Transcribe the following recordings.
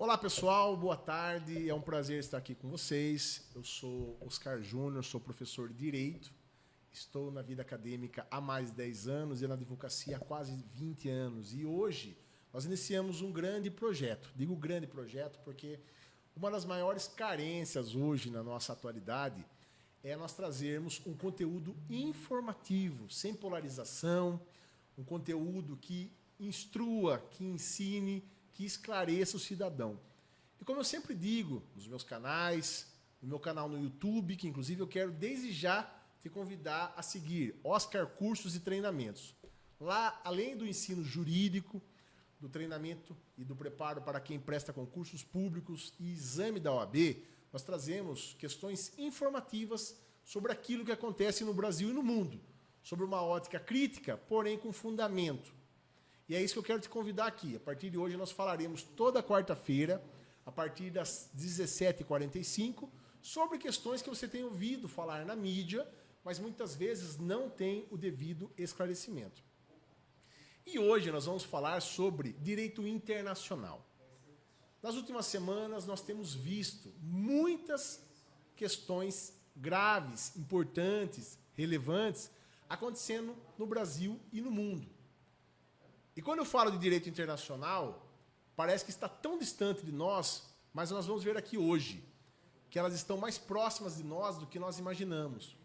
Olá pessoal, boa tarde, é um prazer estar aqui com vocês. Eu sou Oscar Júnior, sou professor de Direito, estou na vida acadêmica há mais de 10 anos e na advocacia há quase 20 anos. E hoje nós iniciamos um grande projeto. Digo grande projeto porque uma das maiores carências hoje na nossa atualidade é nós trazermos um conteúdo informativo, sem polarização, um conteúdo que instrua, que ensine, que esclareça o cidadão. E como eu sempre digo nos meus canais, no meu canal no YouTube, que inclusive eu quero desde já te convidar a seguir Oscar Cursos e Treinamentos. Lá, além do ensino jurídico, do treinamento e do preparo para quem presta concursos públicos e exame da OAB, nós trazemos questões informativas sobre aquilo que acontece no Brasil e no mundo, sobre uma ótica crítica, porém com fundamento. E é isso que eu quero te convidar aqui. A partir de hoje nós falaremos toda quarta-feira, a partir das 17h45, sobre questões que você tem ouvido falar na mídia, mas muitas vezes não tem o devido esclarecimento. E hoje nós vamos falar sobre direito internacional. Nas últimas semanas nós temos visto muitas questões graves, importantes, relevantes, acontecendo no Brasil e no mundo. E quando eu falo de direito internacional, parece que está tão distante de nós, mas nós vamos ver aqui hoje que elas estão mais próximas de nós do que nós imaginamos.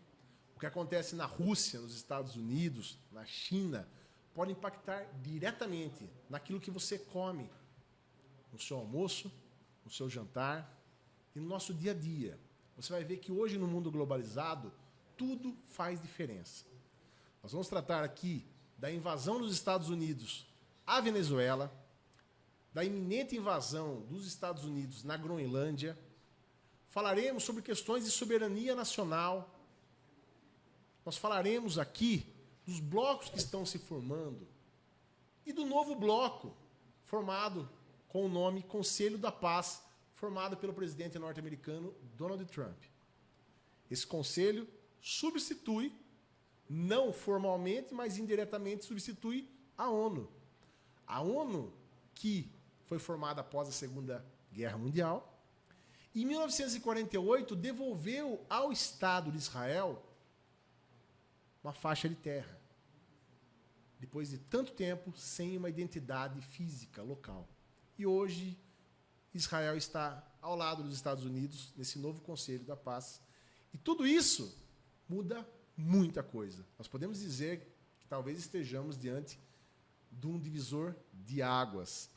O que acontece na Rússia, nos Estados Unidos, na China, pode impactar diretamente naquilo que você come, no seu almoço, no seu jantar e no nosso dia a dia. Você vai ver que hoje, no mundo globalizado, tudo faz diferença. Nós vamos tratar aqui da invasão dos Estados Unidos à Venezuela, da iminente invasão dos Estados Unidos na Groenlândia. Falaremos sobre questões de soberania nacional. Nós falaremos aqui dos blocos que estão se formando e do novo bloco formado com o nome Conselho da Paz, formado pelo presidente norte-americano Donald Trump. Esse conselho substitui, não formalmente, mas indiretamente substitui a ONU. A ONU, que foi formada após a Segunda Guerra Mundial, em 1948 devolveu ao Estado de Israel uma faixa de terra, depois de tanto tempo sem uma identidade física local. E hoje Israel está ao lado dos Estados Unidos nesse novo Conselho da Paz. E tudo isso muda muita coisa. Nós podemos dizer que talvez estejamos diante de um divisor de águas.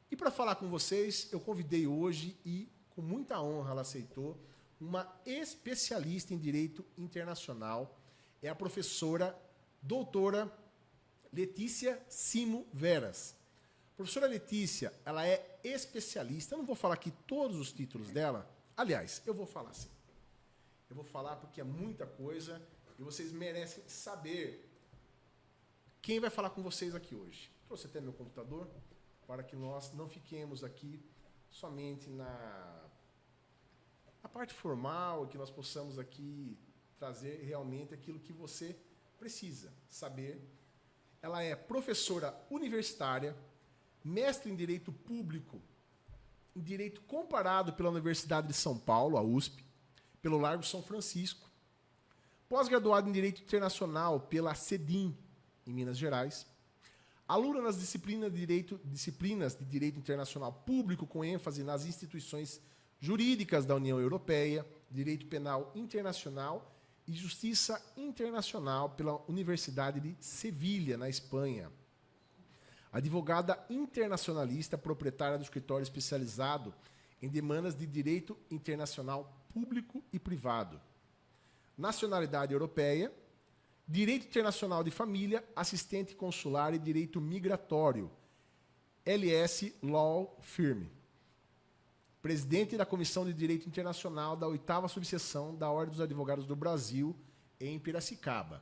E para falar com vocês, eu convidei hoje, e com muita honra ela aceitou, uma especialista em direito internacional, é a professora doutora Letícia Simo Veras. A professora Letícia, ela é especialista, eu não vou falar aqui todos os títulos dela, aliás, eu vou falar sim. Eu vou falar porque é muita coisa e vocês merecem saber quem vai falar com vocês aqui hoje. Trouxe até meu computador para que nós não fiquemos aqui somente na parte formal, que nós possamos aqui trazer realmente aquilo que você precisa saber. Ela é professora universitária, mestre em Direito Público, em Direito Comparado pela Universidade de São Paulo, a USP, pelo Largo São Francisco, pós-graduada em Direito Internacional pela CEDIM, em Minas Gerais, aluna nas disciplinas de Direito Internacional Público, com ênfase nas instituições jurídicas da União Europeia, Direito Penal Internacional e Justiça Internacional pela Universidade de Sevilha, na Espanha. Advogada internacionalista, proprietária do escritório especializado em demandas de direito internacional público e privado. Nacionalidade europeia, direito internacional de família, assistente consular e direito migratório. LS Law Firm. Presidente da Comissão de Direito Internacional da 8ª Subseção da Ordem dos Advogados do Brasil, em Piracicaba.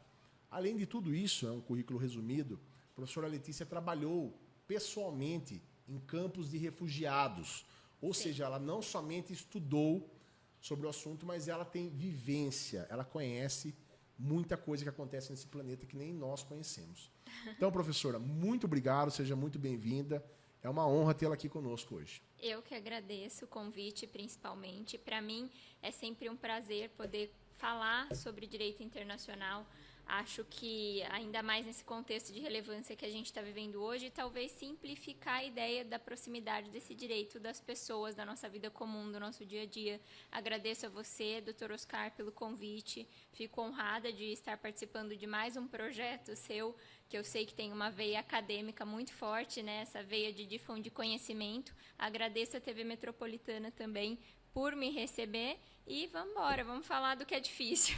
Além de tudo isso, é um currículo resumido, a professora Letícia trabalhou pessoalmente em campos de refugiados, ou seja, ela não somente estudou sobre o assunto, mas ela tem vivência, ela conhece muita coisa que acontece nesse planeta que nem nós conhecemos. Então, professora, muito obrigado, seja muito bem-vinda. É uma honra tê-la aqui conosco hoje. Eu que agradeço o convite, principalmente. Para mim, é sempre um prazer poder falar sobre direito internacional. Acho que, ainda mais nesse contexto de relevância que a gente está vivendo hoje, talvez simplificar a ideia da proximidade desse direito das pessoas, da nossa vida comum, do nosso dia a dia. Agradeço a você, Dr. Oscar, pelo convite. Fico honrada de estar participando de mais um projeto seu, que eu sei que tem uma veia acadêmica muito forte, né? Essa veia de difundir conhecimento. Agradeço a TV Metropolitana também por me receber e vamos embora, vamos falar do que é difícil.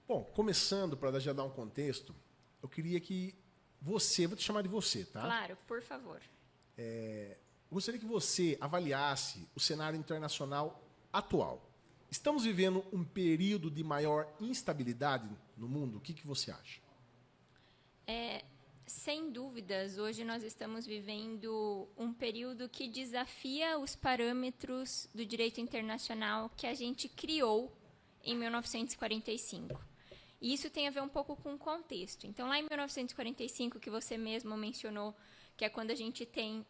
Bom, começando, para já dar um contexto, eu queria que você, vou te chamar de você, tá? Claro, por favor. Eu gostaria que você avaliasse o cenário internacional atual. Estamos vivendo um período de maior instabilidade no mundo? O que você acha? Sem dúvidas, hoje nós estamos vivendo um período que desafia os parâmetros do direito internacional que a gente criou em 1945. E isso tem a ver um pouco com o contexto. Então, lá em 1945, que você mesmo mencionou, que é quando a gente tem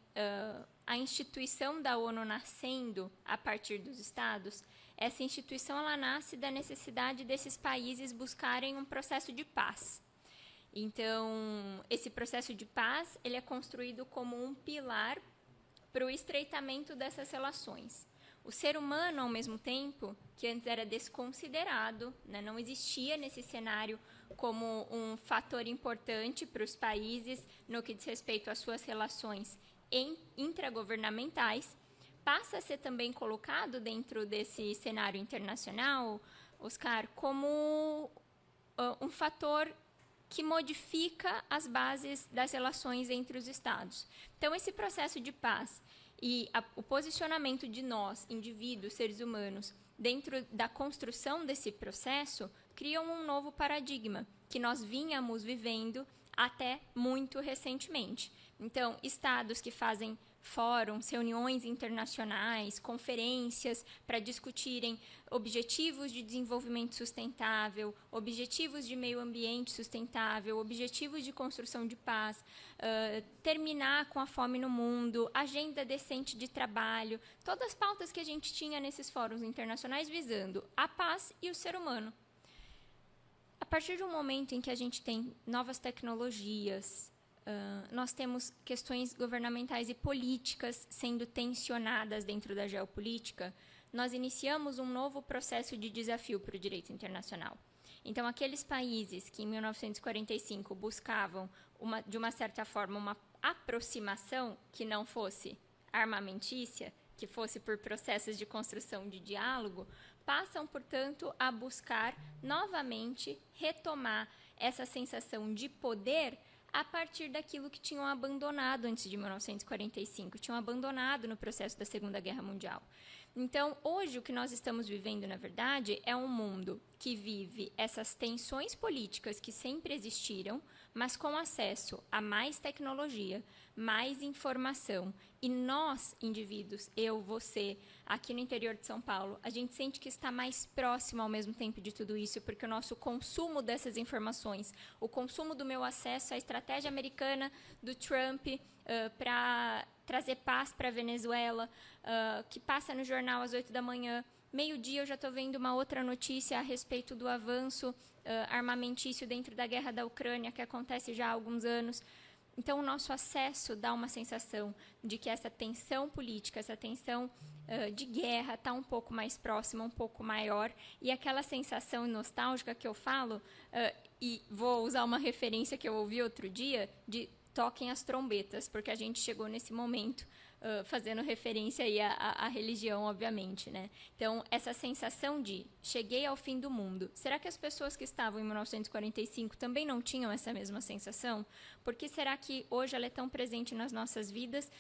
a instituição da ONU nascendo a partir dos Estados, essa instituição ela nasce da necessidade desses países buscarem um processo de paz. Então, esse processo de paz ele é construído como um pilar para o estreitamento dessas relações. O ser humano, ao mesmo tempo, que antes era desconsiderado, né, não existia nesse cenário como um fator importante para os países no que diz respeito às suas relações intragovernamentais, passa a ser também colocado dentro desse cenário internacional, Oscar, como um fator que modifica as bases das relações entre os Estados. Então, esse processo de paz e o posicionamento de nós, indivíduos, seres humanos, dentro da construção desse processo, criam um novo paradigma que nós vínhamos vivendo até muito recentemente. Então, estados que fazem fóruns, reuniões internacionais, conferências para discutirem objetivos de desenvolvimento sustentável, objetivos de meio ambiente sustentável, objetivos de construção de paz, terminar com a fome no mundo, agenda decente de trabalho, todas as pautas que a gente tinha nesses fóruns internacionais visando a paz e o ser humano. A partir de um momento em que a gente tem novas tecnologias, nós temos questões governamentais e políticas sendo tensionadas dentro da geopolítica, nós iniciamos um novo processo de desafio para o direito internacional. Então, aqueles países que, em 1945, buscavam, de uma certa forma, uma aproximação que não fosse armamentícia, que fosse por processos de construção de diálogo, passam, portanto, a buscar novamente retomar essa sensação de poder a partir daquilo que tinham abandonado antes de 1945, tinham abandonado no processo da Segunda Guerra Mundial. Então, hoje, o que nós estamos vivendo, na verdade, é um mundo que vive essas tensões políticas que sempre existiram, mas com acesso a mais tecnologia, mais informação. E nós, indivíduos, eu, você, aqui no interior de São Paulo, a gente sente que está mais próximo ao mesmo tempo de tudo isso, porque o nosso consumo dessas informações, o consumo do meu acesso à estratégia americana do Trump para trazer paz para a Venezuela, que passa no jornal às 8 da manhã, meio-dia eu já estou vendo uma outra notícia a respeito do avanço armamentício dentro da guerra da Ucrânia, que acontece já há alguns anos. Então, o nosso acesso dá uma sensação de que essa tensão política, essa tensão de guerra está um pouco mais próxima, um pouco maior, e aquela sensação nostálgica que eu falo, e vou usar uma referência que eu ouvi outro dia, de toquem as trombetas, porque a gente chegou nesse momento fazendo referência aí à religião, obviamente, né? Então, essa sensação de cheguei ao fim do mundo. Será que as pessoas que estavam em 1945 também não tinham essa mesma sensação? Por que será que hoje ela é tão presente nas nossas vidas,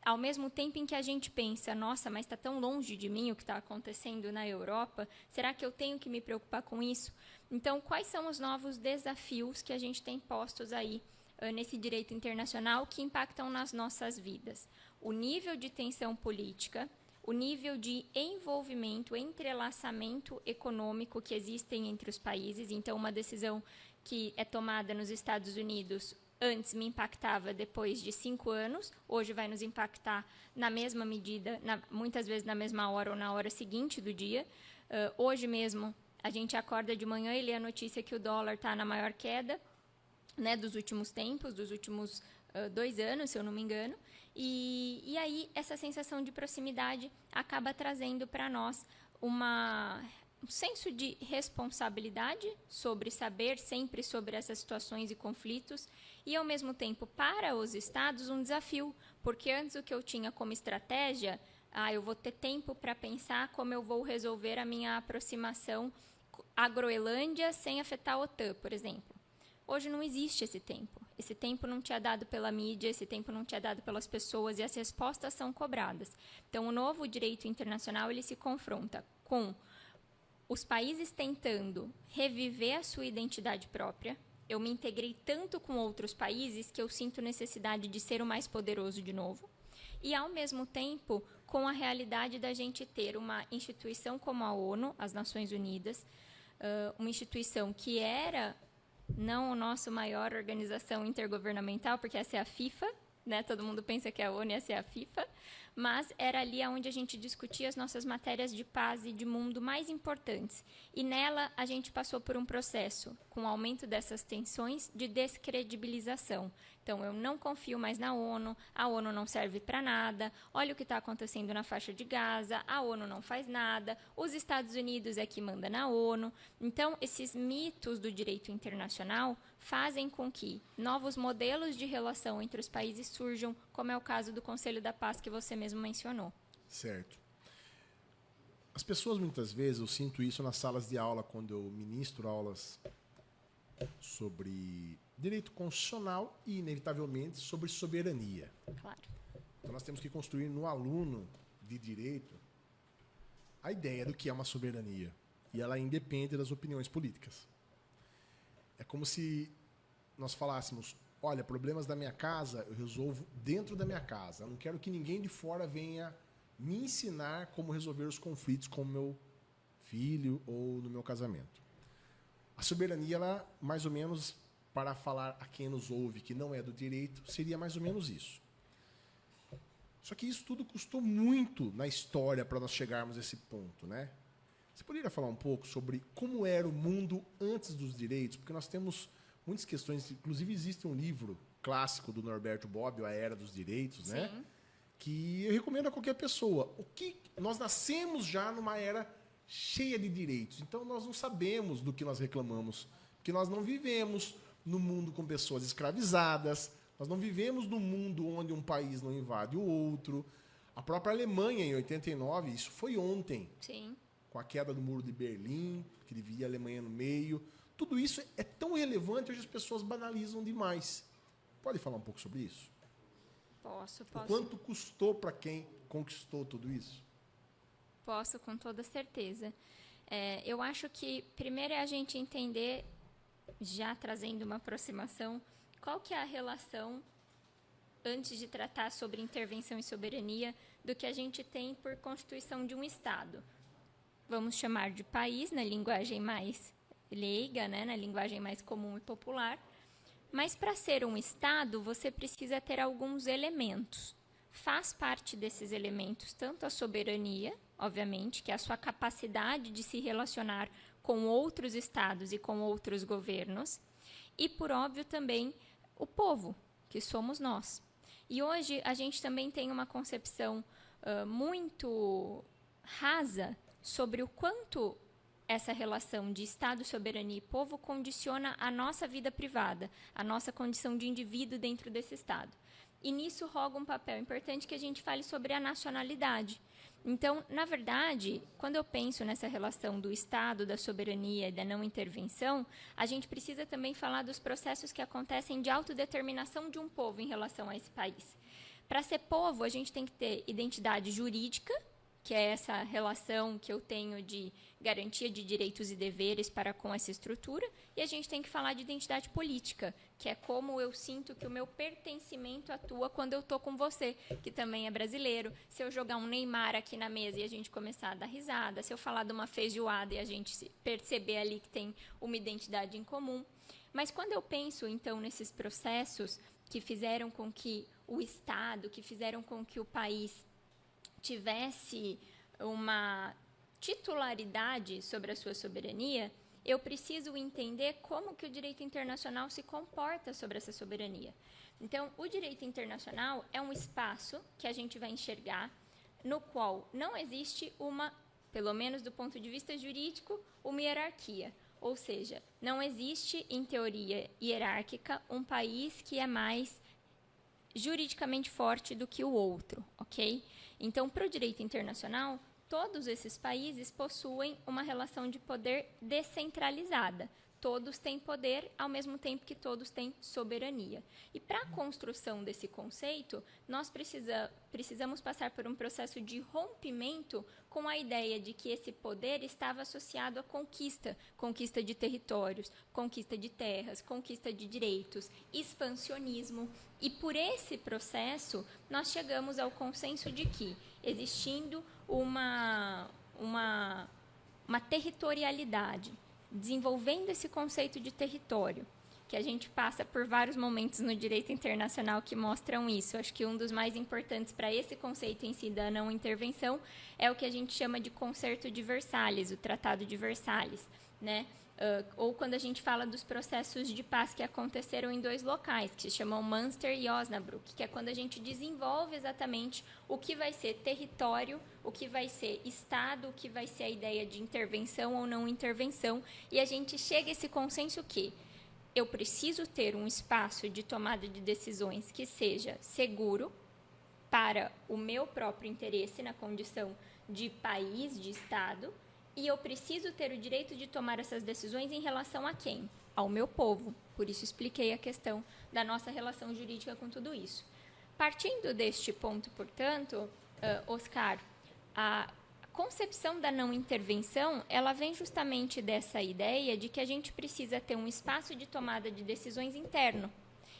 ao mesmo tempo em que a gente pensa, nossa, mas está tão longe de mim o que está acontecendo na Europa, será que eu tenho que me preocupar com isso? Então, quais são os novos desafios que a gente tem postos aí nesse direito internacional que impactam nas nossas vidas? O nível de tensão política, o nível de envolvimento, entrelaçamento econômico que existem entre os países. Então, uma decisão que é tomada nos Estados Unidos antes me impactava depois de 5 anos, hoje vai nos impactar na mesma medida, muitas vezes na mesma hora ou na hora seguinte do dia. Hoje mesmo, a gente acorda de manhã e lê a notícia que o dólar está na maior queda, né, dos últimos tempos, dos últimos 2 anos, se eu não me engano. E aí, essa sensação de proximidade acaba trazendo para nós um senso de responsabilidade sobre saber sempre sobre essas situações e conflitos e, ao mesmo tempo, para os estados, um desafio, porque antes o que eu tinha como estratégia, eu vou ter tempo para pensar como eu vou resolver a minha aproximação à Groenlândia sem afetar a OTAN, por exemplo. Hoje não existe esse tempo. Esse tempo não te é dado pela mídia, esse tempo não te é dado pelas pessoas e as respostas são cobradas. Então, o novo direito internacional ele se confronta com os países tentando reviver a sua identidade própria. Eu me integrei tanto com outros países que eu sinto necessidade de ser o mais poderoso de novo. E, ao mesmo tempo, com a realidade da gente ter uma instituição como a ONU, as Nações Unidas, uma instituição que era não a nossa maior organização intergovernamental, porque essa é a FIFA, né? Todo mundo pensa que a ONU essa é a FIFA, mas era ali onde a gente discutia as nossas matérias de paz e de mundo mais importantes. E nela a gente passou por um processo, com o aumento dessas tensões, de descredibilização. Então, eu não confio mais na ONU, a ONU não serve para nada, olha o que está acontecendo na faixa de Gaza, a ONU não faz nada, os Estados Unidos é que manda na ONU. Então, esses mitos do direito internacional fazem com que novos modelos de relação entre os países surjam, como é o caso do Conselho da Paz que você mesmo mencionou. Certo. As pessoas, muitas vezes, eu sinto isso nas salas de aula, quando eu ministro aulas sobre direito constitucional e, inevitavelmente, sobre soberania. Claro. Então, nós temos que construir no aluno de direito a ideia do que é uma soberania. E ela independe das opiniões políticas. É como se nós falássemos, olha, problemas da minha casa eu resolvo dentro da minha casa. Eu não quero que ninguém de fora venha me ensinar como resolver os conflitos com o meu filho ou no meu casamento. A soberania, ela, mais ou menos, para falar a quem nos ouve que não é do direito, seria mais ou menos isso. Só que isso tudo custou muito na história para nós chegarmos a esse ponto, né? Você poderia falar um pouco sobre como era o mundo antes dos direitos? Porque nós temos muitas questões, inclusive existe um livro clássico do Norberto Bobbio, A Era dos Direitos, né? Sim. Que eu recomendo a qualquer pessoa. Nós nascemos já numa era cheia de direitos, então nós não sabemos do que nós reclamamos, porque nós não vivemos no mundo com pessoas escravizadas, nós não vivemos num mundo onde um país não invade o outro. A própria Alemanha, em 89, isso foi ontem. Sim. Com a queda do Muro de Berlim, que dividia a Alemanha no meio. Tudo isso é tão relevante, hoje as pessoas banalizam demais. Pode falar um pouco sobre isso? Posso. O quanto custou para quem conquistou tudo isso? Posso, com toda certeza. Eu acho que, primeiro, é a gente entender, já trazendo uma aproximação, qual que é a relação, antes de tratar sobre intervenção e soberania, do que a gente tem por constituição de um Estado. Vamos chamar de país, na linguagem mais leiga, né, na linguagem mais comum e popular. Mas, para ser um Estado, você precisa ter alguns elementos. Faz parte desses elementos tanto a soberania, obviamente, que é a sua capacidade de se relacionar com outros estados e com outros governos, e, por óbvio, também o povo, que somos nós. E hoje a gente também tem uma concepção muito rasa sobre o quanto essa relação de Estado, soberania e povo condiciona a nossa vida privada, a nossa condição de indivíduo dentro desse Estado. E nisso roga um papel importante que a gente fale sobre a nacionalidade. Então, na verdade, quando eu penso nessa relação do Estado, da soberania e da não intervenção, a gente precisa também falar dos processos que acontecem de autodeterminação de um povo em relação a esse país. Para ser povo, a gente tem que ter identidade jurídica, que é essa relação que eu tenho de garantia de direitos e deveres para com essa estrutura, e a gente tem que falar de identidade política, que é como eu sinto que o meu pertencimento atua quando eu estou com você, que também é brasileiro. Se eu jogar um Neymar aqui na mesa e a gente começar a dar risada, se eu falar de uma feijoada e a gente perceber ali que tem uma identidade em comum. Mas quando eu penso, então, nesses processos que fizeram com que o Estado, que fizeram com que o país tivesse uma titularidade sobre a sua soberania, eu preciso entender como que o direito internacional se comporta sobre essa soberania. Então, o direito internacional é um espaço que a gente vai enxergar no qual não existe uma, pelo menos do ponto de vista jurídico, uma hierarquia. Ou seja, não existe, em teoria hierárquica, um país que é mais juridicamente forte do que o outro, ok? Então, para o direito internacional, todos esses países possuem uma relação de poder descentralizada. Todos têm poder, ao mesmo tempo que todos têm soberania. E para a construção desse conceito, nós precisamos passar por um processo de rompimento com a ideia de que esse poder estava associado à conquista de territórios, conquista de terras, conquista de direitos, expansionismo. E por esse processo, nós chegamos ao consenso de que, existindo uma territorialidade, desenvolvendo esse conceito de território, que a gente passa por vários momentos no direito internacional que mostram isso. Acho que um dos mais importantes para esse conceito em si da não intervenção é o que a gente chama de Concerto de Versalhes, o Tratado de Versalhes, né? Ou quando a gente fala dos processos de paz que aconteceram em 2 locais, que se chamam Münster e Osnabrück, que é quando a gente desenvolve exatamente o que vai ser território, o que vai ser Estado, o que vai ser a ideia de intervenção ou não intervenção, e a gente chega a esse consenso que eu preciso ter um espaço de tomada de decisões que seja seguro para o meu próprio interesse na condição de país, de Estado, e eu preciso ter o direito de tomar essas decisões em relação a quem? Ao meu povo. Por isso expliquei a questão da nossa relação jurídica com tudo isso. Partindo deste ponto, portanto, Oscar, a concepção da não intervenção, ela vem justamente dessa ideia de que a gente precisa ter um espaço de tomada de decisões interno.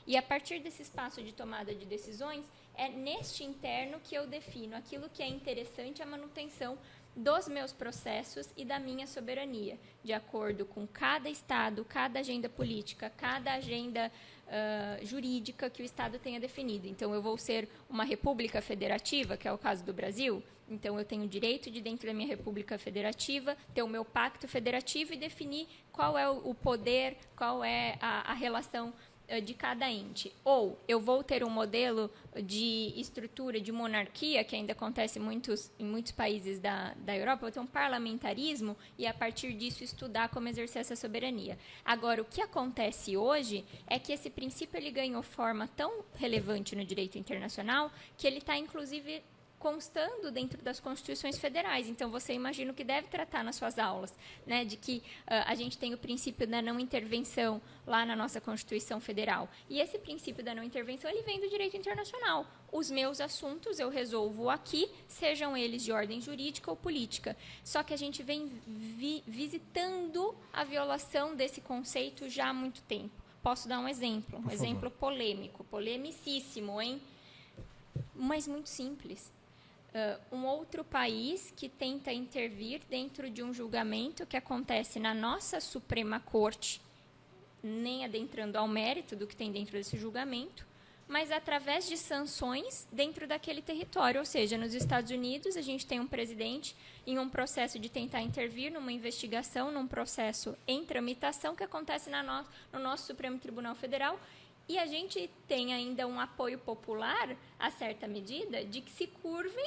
E a partir desse espaço de tomada de decisões, é neste interno que eu defino aquilo que é interessante à manutenção dos meus processos e da minha soberania, de acordo com cada Estado, cada agenda política, cada agenda jurídica que o Estado tenha definido. Então, eu vou ser uma república federativa, que é o caso do Brasil, então eu tenho o direito de, dentro da minha república federativa, ter o meu pacto federativo e definir qual é o poder, qual é a relação de cada ente. Ou eu vou ter um modelo de estrutura de monarquia, que ainda acontece em muitos países da Europa, eu vou ter um parlamentarismo e, a partir disso, estudar como exercer essa soberania. Agora, o que acontece hoje é que esse princípio ele ganhou forma tão relevante no direito internacional que ele está, inclusive, constando dentro das constituições federais. Então, você imagina o que deve tratar nas suas aulas, né, de que a gente tem o princípio da não intervenção lá na nossa Constituição Federal. E esse princípio da não intervenção, ele vem do direito internacional. Os meus assuntos eu resolvo aqui, sejam eles de ordem jurídica ou política. Só que a gente vem visitando a violação desse conceito já há muito tempo. Posso dar um exemplo? Um exemplo polêmico, polemicíssimo, hein? Mas muito simples. Um outro país que tenta intervir dentro de um julgamento que acontece na nossa Suprema Corte, nem adentrando ao mérito do que tem dentro desse julgamento, mas através de sanções dentro daquele território. Ou seja, nos Estados Unidos, a gente tem um presidente em um processo de tentar intervir numa investigação, num processo em tramitação que acontece no nosso Supremo Tribunal Federal, e a gente tem ainda um apoio popular, a certa medida, de que se curvem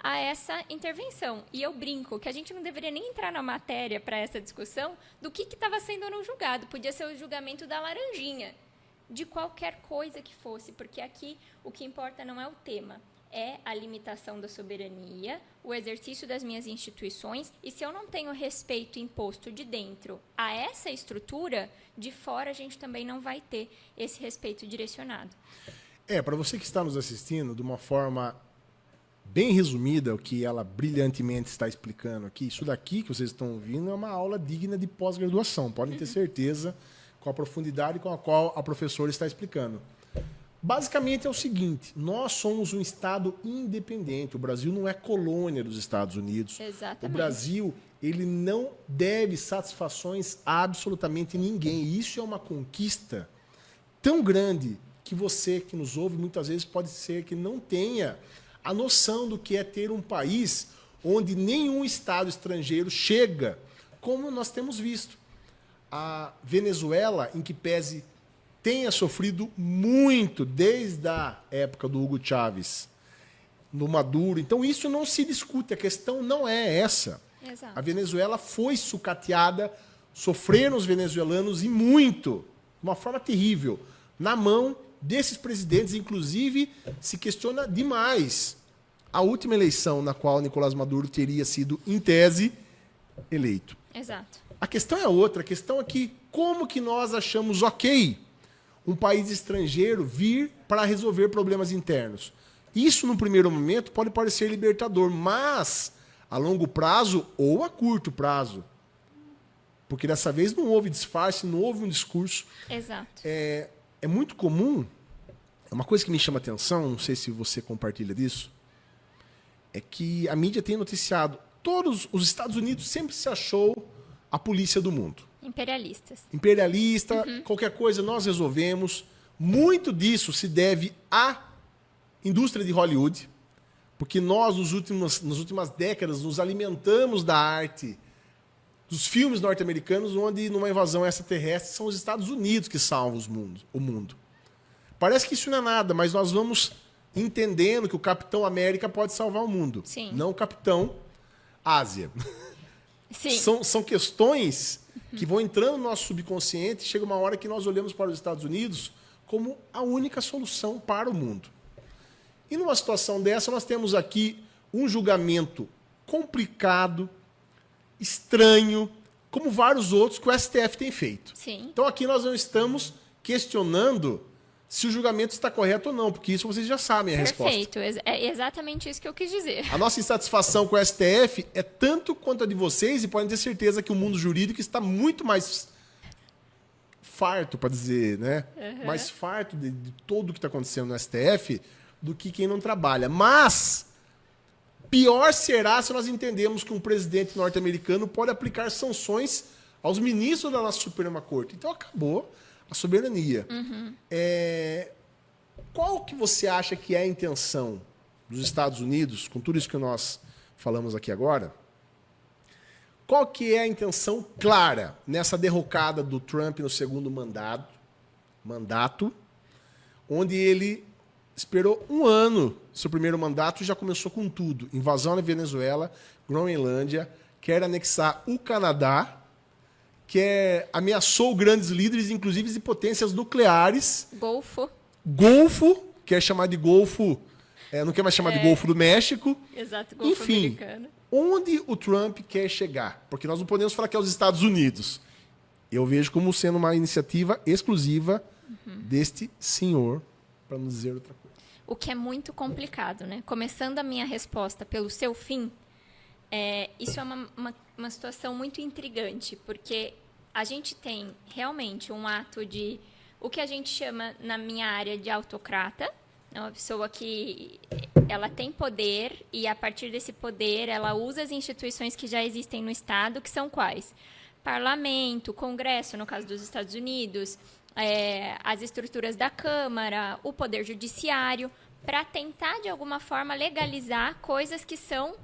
a essa intervenção. E eu brinco que a gente não deveria nem entrar na matéria para essa discussão do que estava sendo no julgado. Podia ser o julgamento da laranjinha, de qualquer coisa que fosse, porque aqui o que importa não é o tema, é a limitação da soberania, o exercício das minhas instituições, e se eu não tenho respeito imposto de dentro a essa estrutura, de fora a gente também não vai ter esse respeito direcionado. Para você que está nos assistindo, de uma forma bem resumida, o que ela brilhantemente está explicando aqui, isso daqui que vocês estão ouvindo é uma aula digna de pós-graduação, podem ter certeza, com a profundidade com a qual a professora está explicando. Basicamente é o seguinte, nós somos um Estado independente, o Brasil não é colônia dos Estados Unidos. Exatamente. O Brasil, ele não deve satisfações a absolutamente ninguém. E isso é uma conquista tão grande que você que nos ouve muitas vezes pode ser que não tenha a noção do que é ter um país onde nenhum Estado estrangeiro chega, como nós temos visto. A Venezuela, em que pese tenha sofrido muito desde a época do Hugo Chávez, no Maduro. Então, isso não se discute, a questão não é essa. Exato. A Venezuela foi sucateada, sofreram os venezuelanos e muito, de uma forma terrível, na mão desses presidentes. Inclusive, se questiona demais a última eleição na qual Nicolás Maduro teria sido, em tese, eleito. Exato. A questão é outra, a questão é que como que nós achamos ok um país estrangeiro vir para resolver problemas internos. Isso, no primeiro momento, pode parecer libertador, mas a longo prazo ou a curto prazo. Porque dessa vez não houve disfarce, não houve um discurso. Exato. É muito comum, é uma coisa que me chama atenção, não sei se você compartilha disso, é que a mídia tem noticiado, todos os Estados Unidos sempre se achou a polícia do mundo. Imperialistas. Imperialista, qualquer coisa nós resolvemos. Muito disso se deve à indústria de Hollywood, porque nós, nas últimas décadas, nos alimentamos da arte dos filmes norte-americanos, onde, numa invasão extraterrestre, são os Estados Unidos que salvam o mundo. Parece que isso não é nada, mas nós vamos entendendo que o Capitão América pode salvar o mundo. Sim. Não o Capitão Ásia. Sim. São questões que vão entrando no nosso subconsciente e chega uma hora que nós olhamos para os Estados Unidos como a única solução para o mundo. E numa situação dessa, nós temos aqui um julgamento complicado, estranho, como vários outros que o STF tem feito. Sim. Então aqui nós não estamos questionando se o julgamento está correto ou não, porque isso vocês já sabem a resposta. Perfeito, é exatamente isso que eu quis dizer. A nossa insatisfação com o STF é tanto quanto a de vocês, e podem ter certeza que o mundo jurídico está muito mais farto, para dizer, né? Mais farto de tudo o que está acontecendo no STF do que quem não trabalha. Mas pior será se nós entendemos que um presidente norte-americano pode aplicar sanções aos ministros da nossa Suprema Corte. Então acabou a soberania. Qual que você acha que é a intenção dos Estados Unidos, com tudo isso que nós falamos aqui agora? Qual que é a intenção clara nessa derrocada do Trump no segundo mandato, onde ele esperou um ano, seu primeiro mandato, e já começou com tudo. Invasão na Venezuela, Groenlândia, quer anexar o Canadá, ameaçou grandes líderes, inclusive de potências nucleares. Golfo, quer chamar de Golfo, não quer mais chamar de Golfo do México. Exato, Golfo americano. Onde o Trump quer chegar? Porque nós não podemos falar que é os Estados Unidos. Eu vejo como sendo uma iniciativa exclusiva deste senhor, para não dizer outra coisa. O que é muito complicado, né? Começando a minha resposta pelo seu fim, isso é uma situação muito intrigante, porque a gente tem realmente um ato de o que a gente chama na minha área de autocrata, uma pessoa que ela tem poder e a partir desse poder ela usa as instituições que já existem no Estado, que são quais? Parlamento, Congresso, no caso dos Estados Unidos, as estruturas da Câmara, o Poder Judiciário, para tentar, de alguma forma, legalizar coisas que são,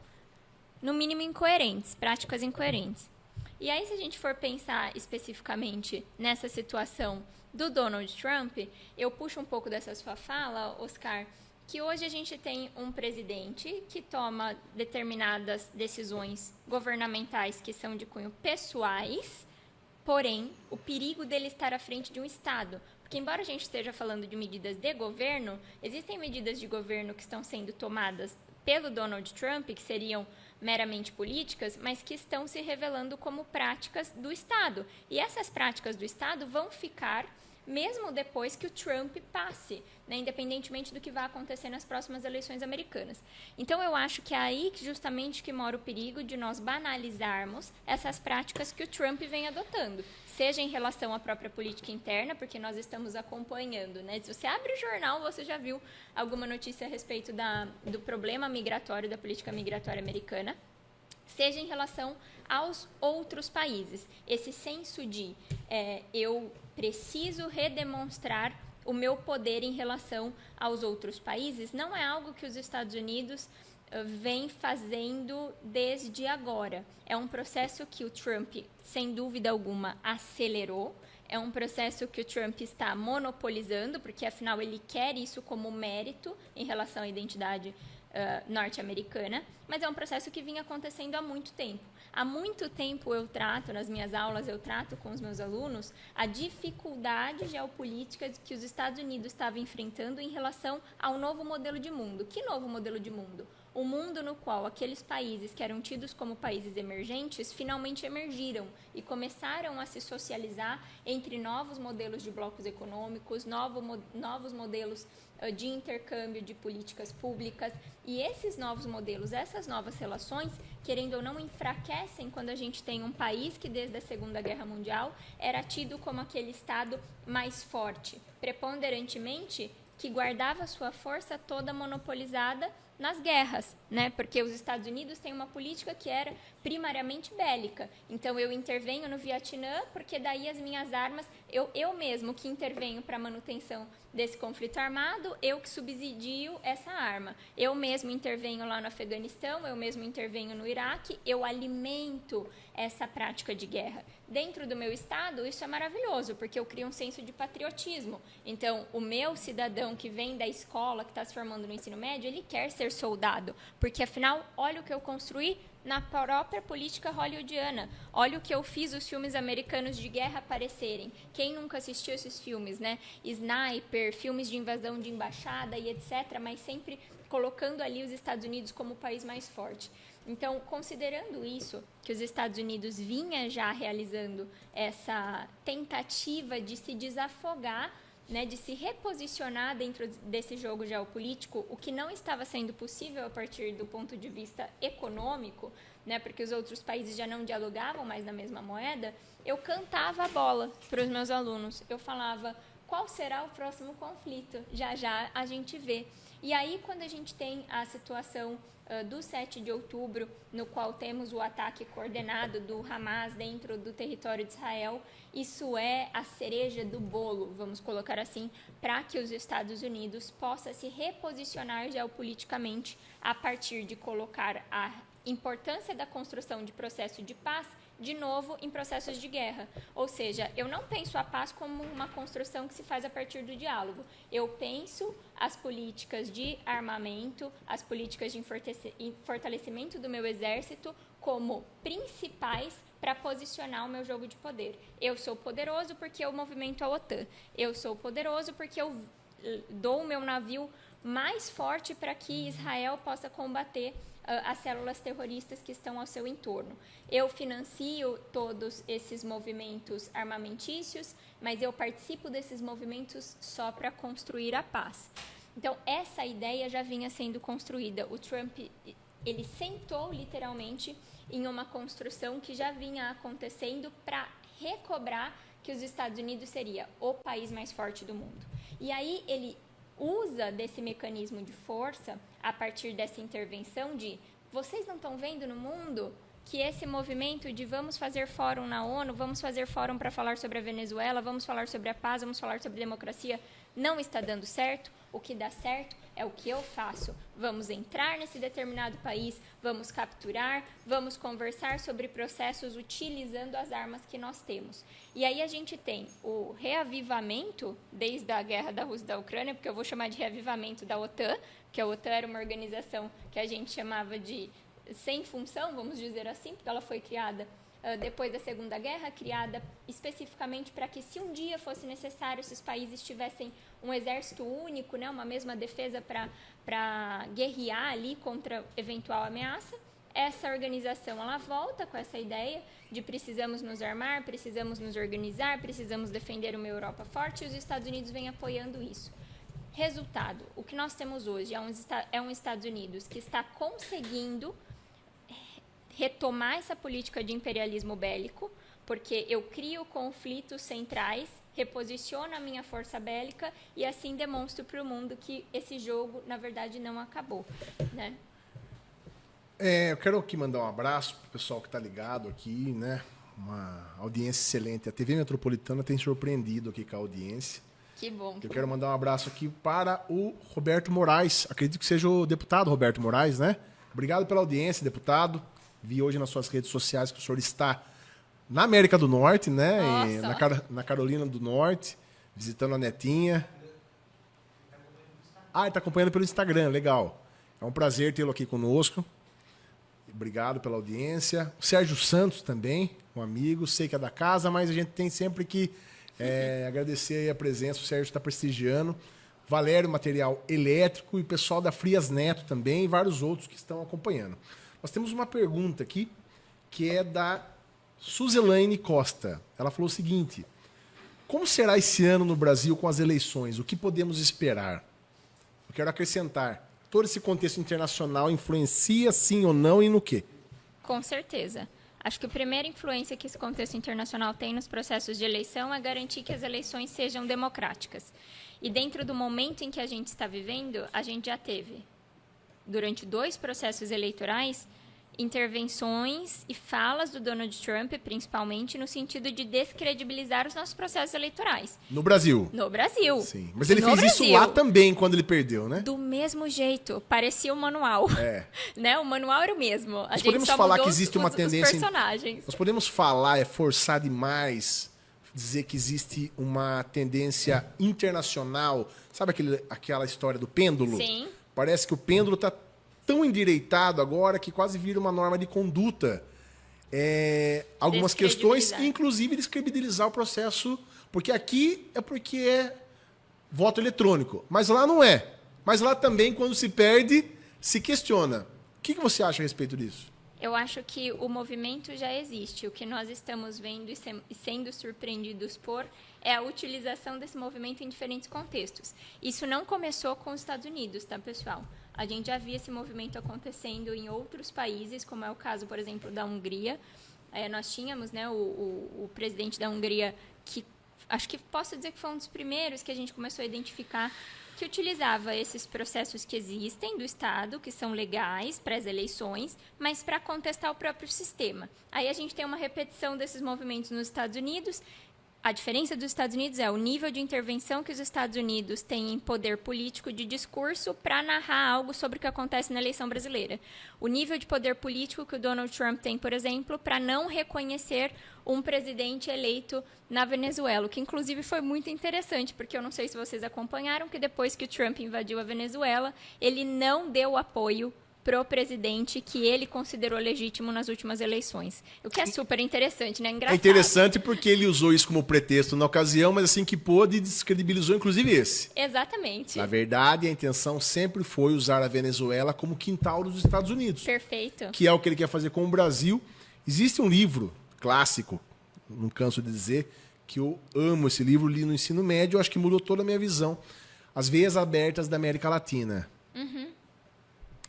no mínimo, incoerentes, práticas incoerentes. E aí, se a gente for pensar especificamente nessa situação do Donald Trump, eu puxo um pouco dessa sua fala, Oscar, que hoje a gente tem um presidente que toma determinadas decisões governamentais que são de cunho pessoais, porém, o perigo dele estar à frente de um Estado. Porque, embora a gente esteja falando de medidas de governo, existem medidas de governo que estão sendo tomadas pelo Donald Trump, que seriam meramente políticas, mas que estão se revelando como práticas do Estado. E essas práticas do Estado vão ficar mesmo depois que o Trump passe, né, independentemente do que vai acontecer nas próximas eleições americanas. Então, eu acho que é aí justamente que mora o perigo de nós banalizarmos essas práticas que o Trump vem adotando, seja em relação à própria política interna, porque nós estamos acompanhando, né? Se você abre o jornal, você já viu alguma notícia a respeito do problema migratório, da política migratória americana, seja em relação aos outros países. Esse senso de eu preciso redemonstrar o meu poder em relação aos outros países não é algo que os Estados Unidos vem fazendo desde agora. É um processo que o Trump, sem dúvida alguma, acelerou. É um processo que o Trump está monopolizando, porque afinal ele quer isso como mérito em relação à identidade norte-americana, mas é um processo que vinha acontecendo há muito tempo. Há muito tempo eu trato, nas minhas aulas, eu trato com os meus alunos a dificuldade geopolítica que os Estados Unidos estavam enfrentando em relação ao novo modelo de mundo. Que novo modelo de mundo? O mundo no qual aqueles países que eram tidos como países emergentes finalmente emergiram e começaram a se socializar entre novos modelos de blocos econômicos, novos modelos de intercâmbio de políticas públicas. E esses novos modelos, essas novas relações, querendo ou não, enfraquecem quando a gente tem um país que desde a Segunda Guerra Mundial era tido como aquele Estado mais forte, preponderantemente que guardava sua força toda monopolizada nas guerras, né? Porque os Estados Unidos têm uma política que era primariamente bélica. Então, eu intervenho no Vietnã, porque daí as minhas armas, eu mesmo que intervenho para a manutenção desse conflito armado, eu que subsidio essa arma. Eu mesmo intervenho lá no Afeganistão, eu mesmo intervenho no Iraque, eu alimento essa prática de guerra. Dentro do meu estado, isso é maravilhoso, porque eu crio um senso de patriotismo. Então, o meu cidadão que vem da escola, que está se formando no ensino médio, ele quer ser soldado, porque afinal, olha o que eu construí na própria política hollywoodiana. Olha o que eu fiz os filmes americanos de guerra aparecerem. Quem nunca assistiu esses filmes, né? Sniper, filmes de invasão de embaixada e etc., mas sempre colocando ali os Estados Unidos como o país mais forte. Então, considerando isso, que os Estados Unidos vinha já realizando essa tentativa de se desafogar, né, de se reposicionar dentro desse jogo geopolítico, o que não estava sendo possível a partir do ponto de vista econômico, né, porque os outros países já não dialogavam mais na mesma moeda, eu cantava a bola para os meus alunos. Eu falava, qual será o próximo conflito? Já já a gente vê. E aí, quando a gente tem a situação do 7 de outubro, no qual temos o ataque coordenado do Hamas dentro do território de Israel, isso é a cereja do bolo, vamos colocar assim, para que os Estados Unidos possam se reposicionar geopoliticamente a partir de colocar a importância da construção de processo de paz de novo em processos de guerra. Ou seja, eu não penso a paz como uma construção que se faz a partir do diálogo. Eu penso as políticas de armamento, as políticas de fortalecimento do meu exército como principais para posicionar o meu jogo de poder. Eu sou poderoso porque eu movimento a OTAN. Eu sou poderoso porque eu dou o meu navio mais forte para que Israel possa combater as células terroristas que estão ao seu entorno. Eu financio todos esses movimentos armamentícios, mas eu participo desses movimentos só para construir a paz. Então, essa ideia já vinha sendo construída. O Trump, ele sentou literalmente em uma construção que já vinha acontecendo para recobrar que os Estados Unidos seria o país mais forte do mundo. E aí ele usa desse mecanismo de força a partir dessa intervenção de vocês não estão vendo no mundo que esse movimento de vamos fazer fórum na ONU, vamos fazer fórum para falar sobre a Venezuela, vamos falar sobre a paz, vamos falar sobre democracia, não está dando certo? O que dá certo é o que eu faço. Vamos entrar nesse determinado país, vamos capturar, vamos conversar sobre processos utilizando as armas que nós temos. E aí a gente tem o reavivamento, desde a guerra da Rússia e da Ucrânia, porque eu vou chamar de reavivamento da OTAN, que a OTAN era uma organização que a gente chamava de sem função, vamos dizer assim, porque ela foi criada depois da Segunda Guerra, criada especificamente para que, se um dia fosse necessário, esses países tivessem um exército único, né, uma mesma defesa para guerrear ali contra eventual ameaça. essa organização ela volta com essa ideia de precisamos nos armar, precisamos nos organizar, precisamos defender uma Europa forte, e os Estados Unidos vêm apoiando isso. Resultado, o que nós temos hoje é um Estados Unidos que está conseguindo retomar essa política de imperialismo bélico, porque eu crio conflitos centrais, reposiciono a minha força bélica e assim demonstro para o mundo que esse jogo, na verdade, não acabou, né? Eu quero aqui mandar um abraço para o pessoal que está ligado aqui, né? Uma audiência excelente. A TV Metropolitana tem surpreendido aqui com a audiência. Que bom. Eu quero mandar um abraço aqui para o Roberto Moraes. Acredito que seja o deputado Roberto Moraes, né? Obrigado pela audiência, deputado. Vi hoje nas suas redes sociais que o senhor está na América do Norte, né? Na Carolina do Norte, visitando a netinha. Ele está acompanhando pelo Instagram, legal. É um prazer tê-lo aqui conosco. Obrigado pela audiência. O Sérgio Santos também, um amigo. Sei que é da casa, mas a gente tem sempre que agradecer aí a presença. O Sérgio está prestigiando. Valério, material elétrico, e o pessoal da Frias Neto também, e vários outros que estão acompanhando. Nós temos uma pergunta aqui, que é da Suzelaine Costa. Ela falou o seguinte: como será esse ano no Brasil com as eleições? O que podemos esperar? Eu quero acrescentar, todo esse contexto internacional influencia sim ou não e no quê? Com certeza. Acho que a primeira influência que esse contexto internacional tem nos processos de eleição é garantir que as eleições sejam democráticas. E dentro do momento em que a gente está vivendo, a gente já teve, durante 2 processos eleitorais, intervenções e falas do Donald Trump, principalmente, no sentido de descredibilizar os nossos processos eleitorais. No Brasil? No Brasil. Sim. Mas ele fez isso lá também, quando ele perdeu, né? Do mesmo jeito. Parecia o manual. Né? O manual era o mesmo. Nós podemos falar que existe uma tendência... personagens. Nós podemos falar, forçar demais, dizer que existe uma tendência internacional. Sabe aquela história do pêndulo? Sim. Parece que o pêndulo está tão endireitado agora que quase vira uma norma de conduta. Algumas questões, inclusive descredibilizar o processo, porque aqui porque é voto eletrônico, mas lá não é. Mas lá também, quando se perde, se questiona. O que você acha a respeito disso? Eu acho que o movimento já existe. O que nós estamos vendo e sendo surpreendidos por é a utilização desse movimento em diferentes contextos. Isso não começou com os Estados Unidos, tá, pessoal? A gente já via esse movimento acontecendo em outros países, como é o caso, por exemplo, da Hungria. Nós tínhamos, né, o presidente da Hungria, que acho que posso dizer que foi um dos primeiros que a gente começou a identificar, que utilizava esses processos que existem do Estado, que são legais para as eleições, mas para contestar o próprio sistema. Aí a gente tem uma repetição desses movimentos nos Estados Unidos. A diferença dos Estados Unidos é o nível de intervenção que os Estados Unidos têm em poder político de discurso para narrar algo sobre o que acontece na eleição brasileira. O nível de poder político que o Donald Trump tem, por exemplo, para não reconhecer um presidente eleito na Venezuela, o que inclusive foi muito interessante, porque eu não sei se vocês acompanharam que depois que o Trump invadiu a Venezuela, ele não deu apoio pro presidente que ele considerou legítimo nas últimas eleições. O que é super interessante, né? Engraçado. É interessante porque ele usou isso como pretexto na ocasião, mas assim que pôde, descredibilizou inclusive esse. Exatamente. Na verdade, a intenção sempre foi usar a Venezuela como quintal dos Estados Unidos. Perfeito. Que é o que ele quer fazer com o Brasil. Existe um livro clássico, não canso de dizer, que eu amo esse livro, li no ensino médio, acho que mudou toda a minha visão. As Veias Abertas da América Latina. Uhum.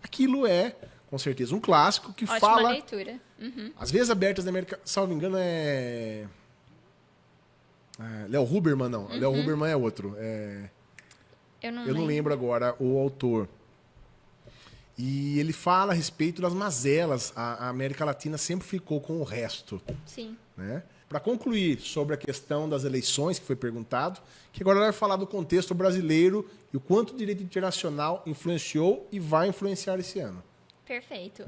Aquilo é, com certeza, um clássico que Ótima fala... leitura. Uhum. As Veias Abertas da América... Salvo engano, Léo Huberman, não. Léo Huberman é outro. Eu não lembro agora o autor. E ele fala a respeito das mazelas. A América Latina sempre ficou com o resto. Sim. Né? Para concluir sobre a questão das eleições, que foi perguntado, que agora vai falar do contexto brasileiro e o quanto o direito internacional influenciou e vai influenciar esse ano. Perfeito.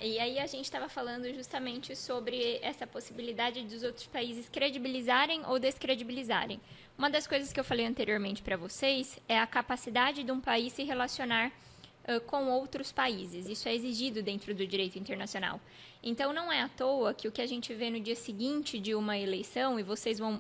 E aí a gente estava falando justamente sobre essa possibilidade dos outros países credibilizarem ou descredibilizarem. Uma das coisas que eu falei anteriormente para vocês é a capacidade de um país se relacionar com outros países. Isso é exigido dentro do direito internacional. Então, não é à toa que o que a gente vê no dia seguinte de uma eleição, e vocês vão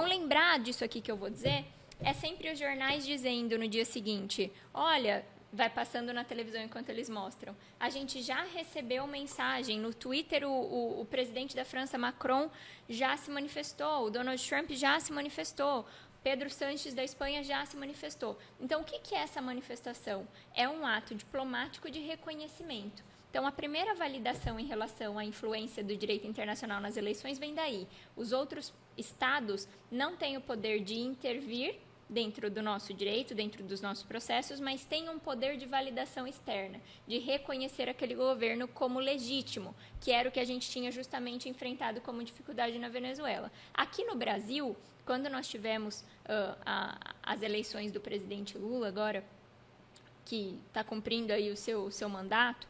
lembrar disso aqui que eu vou dizer, é sempre os jornais dizendo no dia seguinte, olha, vai passando na televisão enquanto eles mostram. A gente já recebeu mensagem no Twitter, o presidente da França, Macron, já se manifestou, o Donald Trump já se manifestou, Pedro Sánchez da Espanha já se manifestou. Então, o que é essa manifestação? É um ato diplomático de reconhecimento. Então, a primeira validação em relação à influência do direito internacional nas eleições vem daí. Os outros estados não têm o poder de intervir dentro do nosso direito, dentro dos nossos processos, mas têm um poder de validação externa, de reconhecer aquele governo como legítimo, que era o que a gente tinha justamente enfrentado como dificuldade na Venezuela. Aqui no Brasil, quando nós tivemos as eleições do presidente Lula agora, que está cumprindo aí o seu mandato,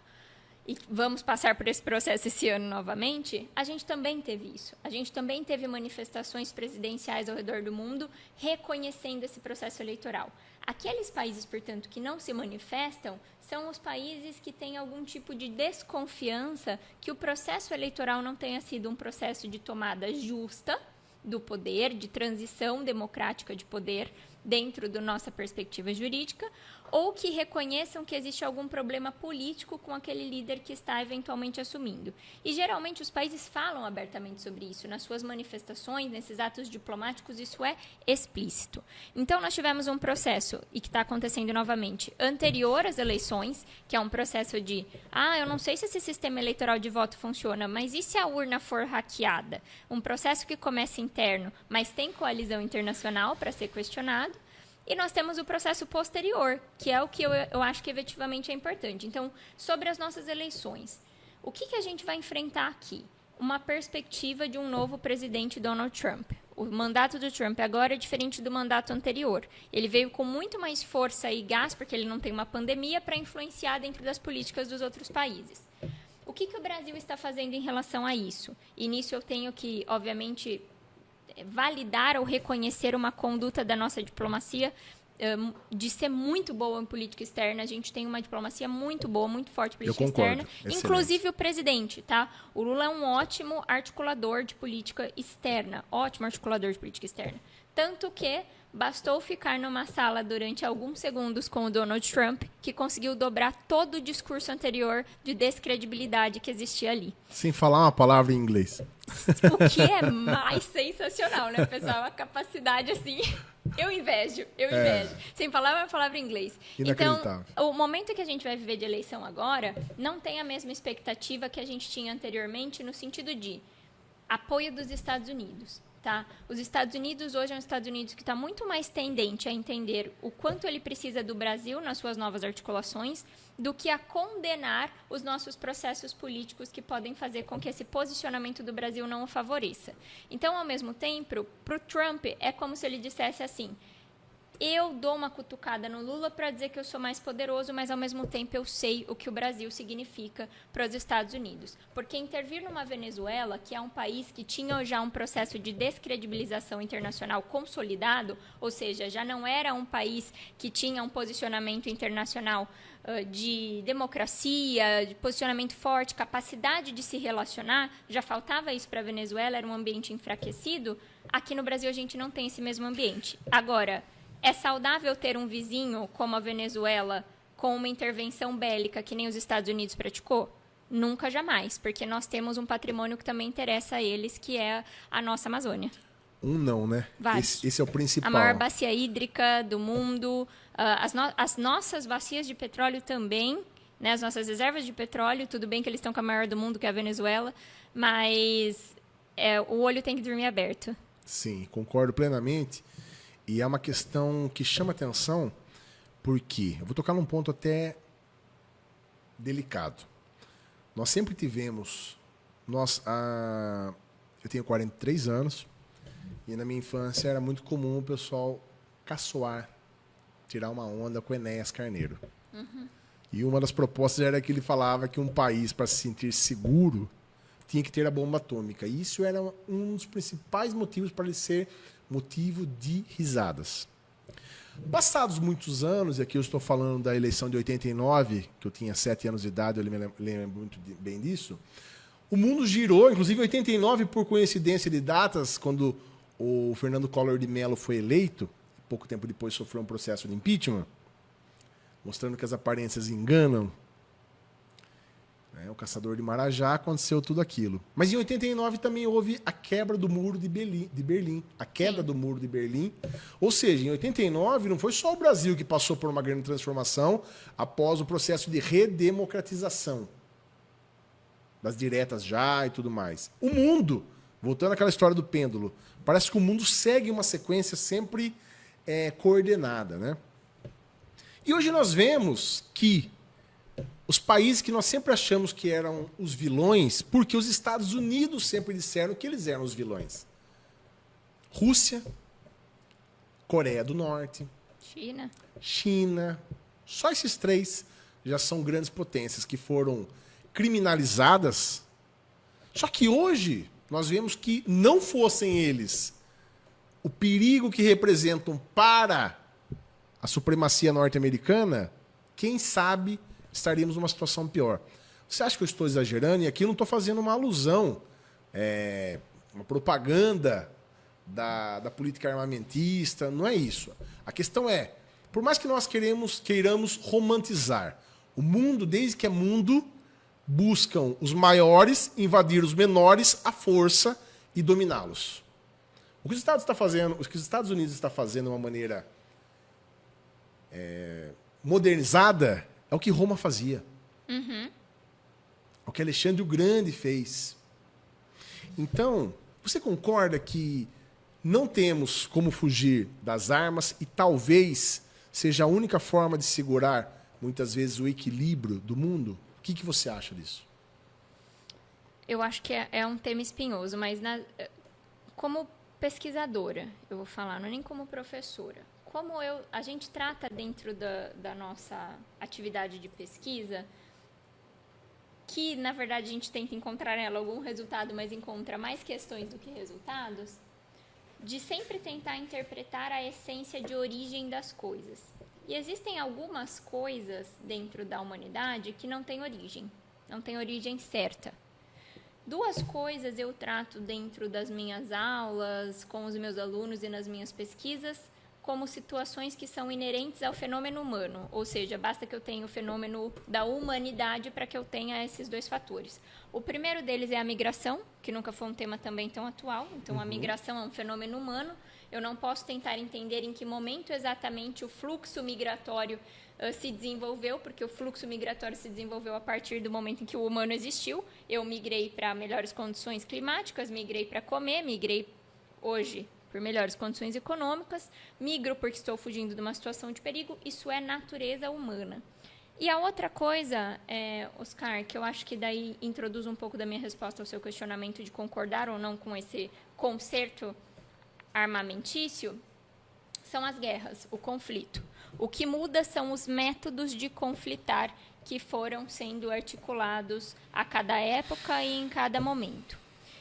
e vamos passar por esse processo esse ano novamente, a gente também teve isso. A gente também teve manifestações presidenciais ao redor do mundo reconhecendo esse processo eleitoral. Aqueles países, portanto, que não se manifestam são os países que têm algum tipo de desconfiança que o processo eleitoral não tenha sido um processo de tomada justa do poder, de transição democrática de poder dentro da nossa perspectiva jurídica, ou que reconheçam que existe algum problema político com aquele líder que está eventualmente assumindo. E, geralmente, os países falam abertamente sobre isso. Nas suas manifestações, nesses atos diplomáticos, isso é explícito. Então, nós tivemos um processo, e que está acontecendo novamente, anterior às eleições, que é um processo de, eu não sei se esse sistema eleitoral de voto funciona, mas e se a urna for hackeada? Um processo que começa interno, mas tem coalizão internacional para ser questionado. E nós temos o processo posterior, que é o que eu acho que efetivamente é importante. Então, sobre as nossas eleições, o que a gente vai enfrentar aqui? Uma perspectiva de um novo presidente Donald Trump. O mandato do Trump agora é diferente do mandato anterior. Ele veio com muito mais força e gás, porque ele não tem uma pandemia, para influenciar dentro das políticas dos outros países. O que o Brasil está fazendo em relação a isso? E nisso eu tenho que, obviamente, validar ou reconhecer uma conduta da nossa diplomacia de ser muito boa em política externa. A gente tem uma diplomacia muito boa, muito forte em política externa. Inclusive o presidente, tá? O Lula é um ótimo articulador de política externa. Ótimo articulador de política externa. Tanto que bastou ficar numa sala durante alguns segundos com o Donald Trump, que conseguiu dobrar todo o discurso anterior de descredibilidade que existia ali. Sem falar uma palavra em inglês. O que é mais sensacional, né, pessoal? A capacidade, assim, eu invejo. Sem falar uma palavra em inglês. Inacreditável. Então, o momento que a gente vai viver de eleição agora não tem a mesma expectativa que a gente tinha anteriormente, no sentido de apoio dos Estados Unidos. Tá? Os Estados Unidos hoje é um Estados Unidos que está muito mais tendente a entender o quanto ele precisa do Brasil nas suas novas articulações do que a condenar os nossos processos políticos que podem fazer com que esse posicionamento do Brasil não o favoreça. Então, ao mesmo tempo, para o Trump é como se ele dissesse assim: eu dou uma cutucada no Lula para dizer que eu sou mais poderoso, mas ao mesmo tempo eu sei o que o Brasil significa para os Estados Unidos. Porque intervir numa Venezuela, que é um país que tinha já um processo de descredibilização internacional consolidado, ou seja, já não era um país que tinha um posicionamento internacional de democracia, de posicionamento forte, capacidade de se relacionar, já faltava isso para a Venezuela, era um ambiente enfraquecido. Aqui no Brasil a gente não tem esse mesmo ambiente. Agora, é saudável ter um vizinho como a Venezuela com uma intervenção bélica que nem os Estados Unidos praticou? Nunca, jamais, porque nós temos um patrimônio que também interessa a eles, que é a nossa Amazônia. Não, né? Esse é o principal. A maior bacia hídrica do mundo, as nossas bacias de petróleo também, né? As nossas reservas de petróleo, tudo bem que eles estão com a maior do mundo, que é a Venezuela, mas o olho tem que dormir aberto. Sim, concordo plenamente. E é uma questão que chama atenção, porque eu vou tocar num ponto até delicado. Nós sempre tivemos... eu tenho 43 anos, e na minha infância era muito comum o pessoal caçoar, tirar uma onda com Enéas Carneiro. Uhum. E uma das propostas era que ele falava que um país, para se sentir seguro, tinha que ter a bomba atômica. E isso era um dos principais motivos para ele ser motivo de risadas. Passados muitos anos, e aqui eu estou falando da eleição de 89, que eu tinha 7 anos de idade, eu me lembro muito bem disso, o mundo girou, inclusive em 89, por coincidência de datas, quando o Fernando Collor de Mello foi eleito, pouco tempo depois sofreu um processo de impeachment, mostrando que as aparências enganam. O Caçador de Marajá, aconteceu tudo aquilo. Mas em 89 também houve a quebra do muro de Berlim. A queda do muro de Berlim. Ou seja, em 89 não foi só o Brasil que passou por uma grande transformação após o processo de redemocratização das diretas já e tudo mais. O mundo, voltando àquela história do pêndulo, parece que o mundo segue uma sequência sempre coordenada, né? E hoje nós vemos que os países que nós sempre achamos que eram os vilões, porque os Estados Unidos sempre disseram que eles eram os vilões. Rússia, Coreia do Norte, China. Só esses três já são grandes potências que foram criminalizadas. Só que hoje nós vemos que não fossem eles o perigo que representam para a supremacia norte-americana, quem sabe estaríamos numa situação pior. Você acha que eu estou exagerando? E aqui eu não estou fazendo uma alusão, uma propaganda da política armamentista, não é isso. A questão é, por mais que nós queiramos romantizar, o mundo, desde que é mundo, buscam os maiores invadir os menores à força e dominá-los. O que os Estados Unidos está fazendo de uma maneira modernizada é o que Roma fazia. É o que Alexandre o Grande fez. Então, você concorda que não temos como fugir das armas e talvez seja a única forma de segurar, muitas vezes, o equilíbrio do mundo? O que você acha disso? Eu acho que é um tema espinhoso, mas como pesquisadora, eu vou falar, não é nem como professora. Como a gente trata dentro da nossa atividade de pesquisa, que, na verdade, a gente tenta encontrar nela algum resultado, mas encontra mais questões do que resultados, de sempre tentar interpretar a essência de origem das coisas. E existem algumas coisas dentro da humanidade que não têm origem certa. Duas coisas eu trato dentro das minhas aulas, com os meus alunos e nas minhas pesquisas, como situações que são inerentes ao fenômeno humano, ou seja, basta que eu tenha o fenômeno da humanidade para que eu tenha esses dois fatores. O primeiro deles é a migração, que nunca foi um tema também tão atual, então a migração é um fenômeno humano, eu não posso tentar entender em que momento exatamente o fluxo migratório se desenvolveu, porque o fluxo migratório se desenvolveu a partir do momento em que o humano existiu, eu migrei para melhores condições climáticas, migrei para comer, migrei hoje por melhores condições econômicas, migro porque estou fugindo de uma situação de perigo, isso é natureza humana. E a outra coisa, Oscar, que eu acho que daí introduz um pouco da minha resposta ao seu questionamento de concordar ou não com esse concerto armamentício, são as guerras, o conflito. O que muda são os métodos de conflitar que foram sendo articulados a cada época e em cada momento.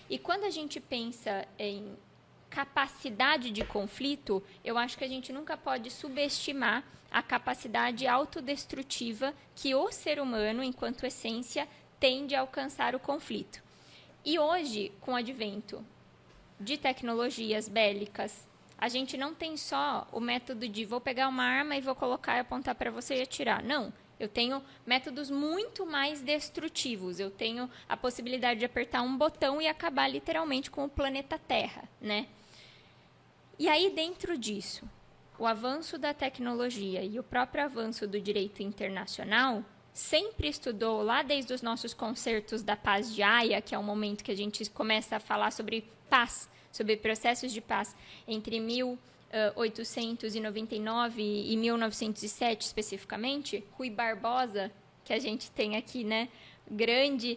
E quando a gente pensa em capacidade de conflito, eu acho que a gente nunca pode subestimar a capacidade autodestrutiva que o ser humano, enquanto essência, tem de alcançar o conflito. E hoje, com o advento de tecnologias bélicas, a gente não tem só o método de vou pegar uma arma e vou colocar e apontar para você e atirar. Não. Eu tenho métodos muito mais destrutivos. Eu tenho a possibilidade de apertar um botão e acabar literalmente com o planeta Terra, né? E aí, dentro disso, o avanço da tecnologia e o próprio avanço do direito internacional sempre estudou, lá desde os nossos concertos da Paz de Haia, que é o momento que a gente começa a falar sobre paz, sobre processos de paz entre 1899 e 1907, especificamente, Rui Barbosa, que a gente tem aqui, né? Grande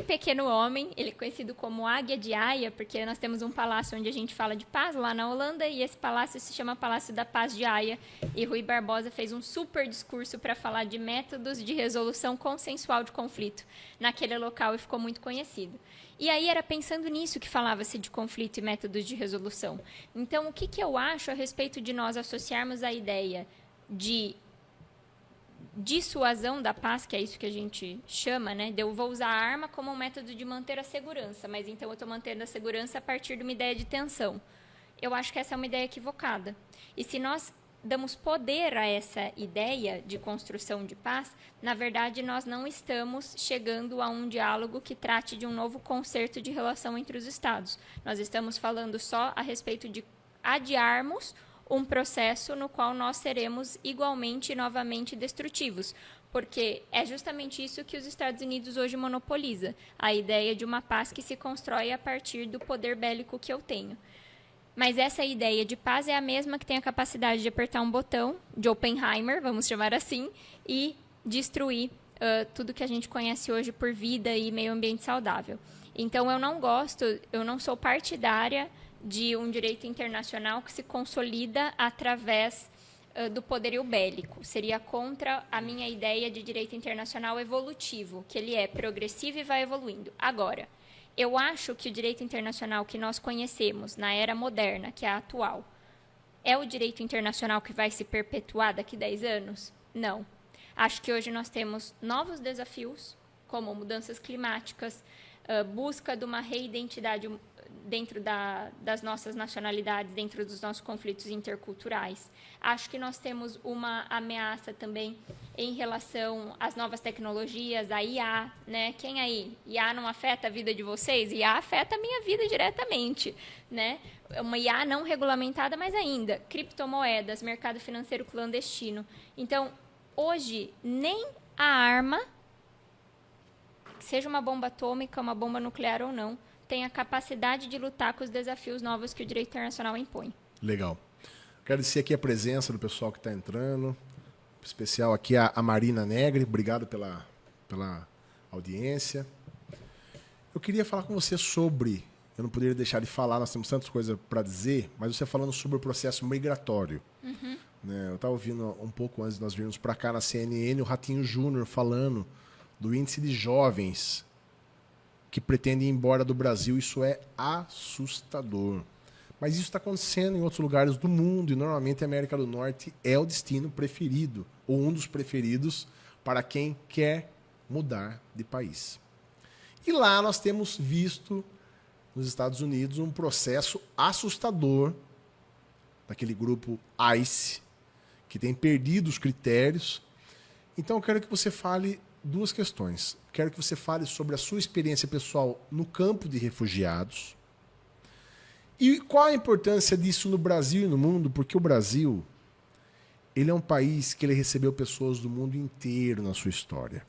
pequeno homem, ele é conhecido como Águia de Haia, porque nós temos um palácio onde a gente fala de paz, lá na Holanda, e esse palácio se chama Palácio da Paz de Haia, e Rui Barbosa fez um super discurso para falar de métodos de resolução consensual de conflito naquele local e ficou muito conhecido. E aí era pensando nisso que falava-se de conflito e métodos de resolução. Então, o que eu acho a respeito de nós associarmos a ideia de dissuasão da paz, que é isso que a gente chama, né? Eu vou usar a arma como um método de manter a segurança, mas então eu estou mantendo a segurança a partir de uma ideia de tensão. Eu acho que essa é uma ideia equivocada. E se nós damos poder a essa ideia de construção de paz, na verdade, nós não estamos chegando a um diálogo que trate de um novo concerto de relação entre os Estados. Nós estamos falando só a respeito de adiarmos um processo no qual nós seremos igualmente e novamente destrutivos, porque é justamente isso que os Estados Unidos hoje monopoliza, a ideia de uma paz que se constrói a partir do poder bélico que eu tenho. Mas essa ideia de paz é a mesma que tem a capacidade de apertar um botão, de Oppenheimer, vamos chamar assim, e destruir tudo que a gente conhece hoje por vida e meio ambiente saudável. Então, eu não sou partidária de um direito internacional que se consolida através do poderio bélico. Seria contra a minha ideia de direito internacional evolutivo, que ele é progressivo e vai evoluindo. Agora, eu acho que o direito internacional que nós conhecemos na era moderna, que é a atual, é o direito internacional que vai se perpetuar daqui a 10 anos? Não. Acho que hoje nós temos novos desafios, como mudanças climáticas, busca de uma reidentidade dentro das nossas nacionalidades, dentro dos nossos conflitos interculturais. Acho que nós temos uma ameaça também em relação às novas tecnologias, a IA, né? Quem aí? IA não afeta a vida de vocês? IA afeta a minha vida diretamente, né? Uma IA não regulamentada, mas ainda, criptomoedas, mercado financeiro clandestino. Então, hoje, nem a arma, seja uma bomba atômica, uma bomba nuclear ou não, tem a capacidade de lutar com os desafios novos que o direito internacional impõe. Legal. Agradecer aqui a presença do pessoal que está entrando. Em especial aqui a Marina Negri. Obrigado pela audiência. Eu queria falar com você sobre... Eu não poderia deixar de falar, nós temos tantas coisas para dizer, mas você falando sobre o processo migratório. Uhum. Né, eu estava ouvindo um pouco antes de nós virmos para cá na CNN, o Ratinho Júnior falando do índice de jovens que pretendem ir embora do Brasil. Isso é assustador. Mas isso está acontecendo em outros lugares do mundo, e normalmente a América do Norte é o destino preferido, ou um dos preferidos, para quem quer mudar de país. E lá nós temos visto, nos Estados Unidos, um processo assustador daquele grupo ICE, que tem perdido os critérios. Então eu quero que você fale duas questões. Quero que você fale sobre a sua experiência pessoal no campo de refugiados e qual a importância disso no Brasil e no mundo, porque o Brasil ele é um país que ele recebeu pessoas do mundo inteiro na sua história.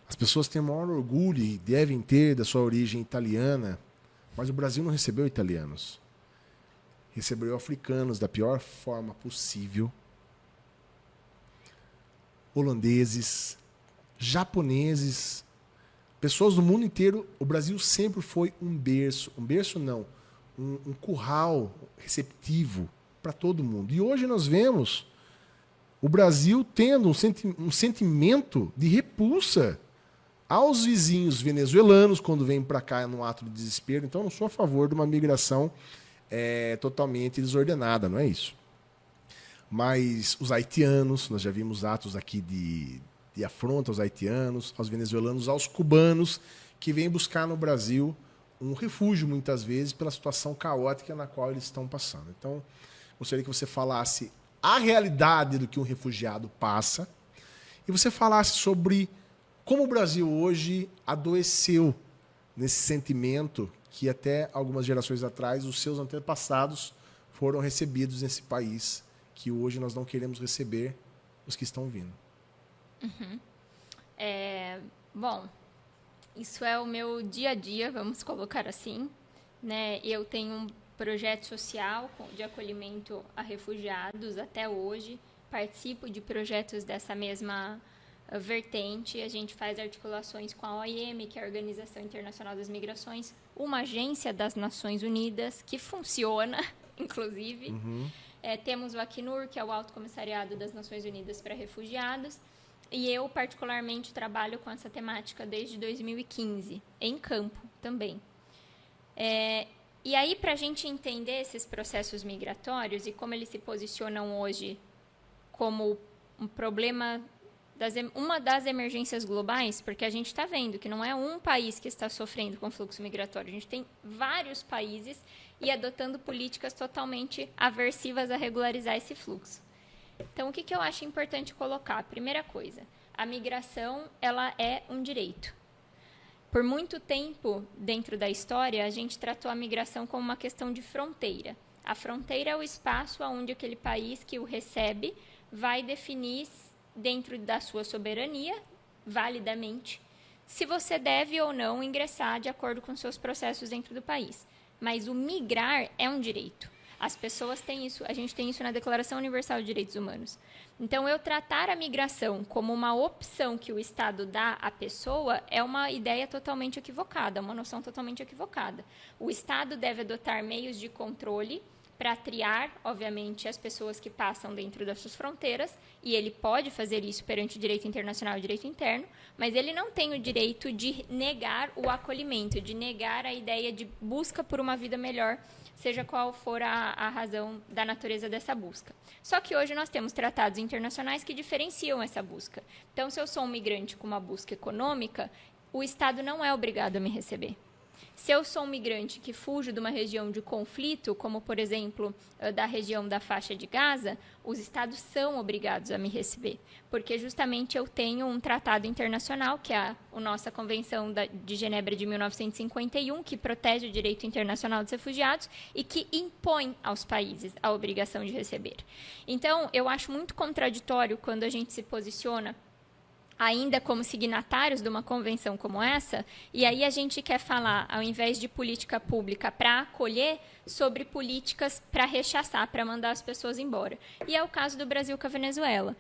As pessoas têm o maior orgulho e devem ter da sua origem italiana, mas o Brasil não recebeu italianos. Recebeu africanos da pior forma possível, holandeses, japoneses, pessoas do mundo inteiro. O Brasil sempre foi um berço não, um curral receptivo para todo mundo. E hoje nós vemos o Brasil tendo um sentimento de repulsa aos vizinhos venezuelanos quando vêm para cá num ato de desespero. Então eu não sou a favor de uma migração totalmente desordenada, não é isso. Mas os haitianos, nós já vimos atos aqui de afronta aos haitianos, aos venezuelanos, aos cubanos, que vêm buscar no Brasil um refúgio, muitas vezes, pela situação caótica na qual eles estão passando. Então, gostaria que você falasse a realidade do que um refugiado passa e você falasse sobre como o Brasil hoje adoeceu nesse sentimento que até algumas gerações atrás os seus antepassados foram recebidos nesse país, que hoje nós não queremos receber os que estão vindo. Uhum. Bom, isso é o meu dia a dia, vamos colocar assim, né? Eu tenho um projeto social de acolhimento a refugiados até hoje, participo de projetos dessa mesma vertente. A gente faz articulações com a OIM, que é a Organização Internacional das Migrações, uma agência das Nações Unidas que funciona, inclusive. Uhum. Temos o Acnur, que é o Alto Comissariado das Nações Unidas para Refugiados, e eu, particularmente, trabalho com essa temática desde 2015, em campo também. E aí, para a gente entender esses processos migratórios e como eles se posicionam hoje como um problema, uma das emergências globais, porque a gente está vendo que não é um país que está sofrendo com fluxo migratório, a gente tem vários países e adotando políticas totalmente aversivas a regularizar esse fluxo. Então, o que eu acho importante colocar? Primeira coisa, a migração, ela é um direito. Por muito tempo, dentro da história, a gente tratou a migração como uma questão de fronteira. A fronteira é o espaço onde aquele país que o recebe vai definir, dentro da sua soberania, validamente, se você deve ou não ingressar de acordo com seus processos dentro do país. Mas o migrar é um direito. As pessoas têm isso, a gente tem isso na Declaração Universal de Direitos Humanos. Então, eu tratar a migração como uma opção que o Estado dá à pessoa é uma ideia totalmente equivocada, uma noção totalmente equivocada. O Estado deve adotar meios de controle para triar, obviamente, as pessoas que passam dentro das suas fronteiras, e ele pode fazer isso perante o direito internacional e o direito interno, mas ele não tem o direito de negar o acolhimento, de negar a ideia de busca por uma vida melhor, seja qual for a razão da natureza dessa busca. Só que hoje nós temos tratados internacionais que diferenciam essa busca. Então, se eu sou um migrante com uma busca econômica, o Estado não é obrigado a me receber. Se eu sou um migrante que fujo de uma região de conflito, como, por exemplo, da região da faixa de Gaza, os Estados são obrigados a me receber, porque justamente eu tenho um tratado internacional, que é a nossa Convenção de Genebra de 1951, que protege o direito internacional dos refugiados e que impõe aos países a obrigação de receber. Então, eu acho muito contraditório quando a gente se posiciona ainda como signatários de uma convenção como essa, e aí a gente quer falar, ao invés de política pública para acolher, sobre políticas para rechaçar, para mandar as pessoas embora. E é o caso do Brasil com a Venezuela.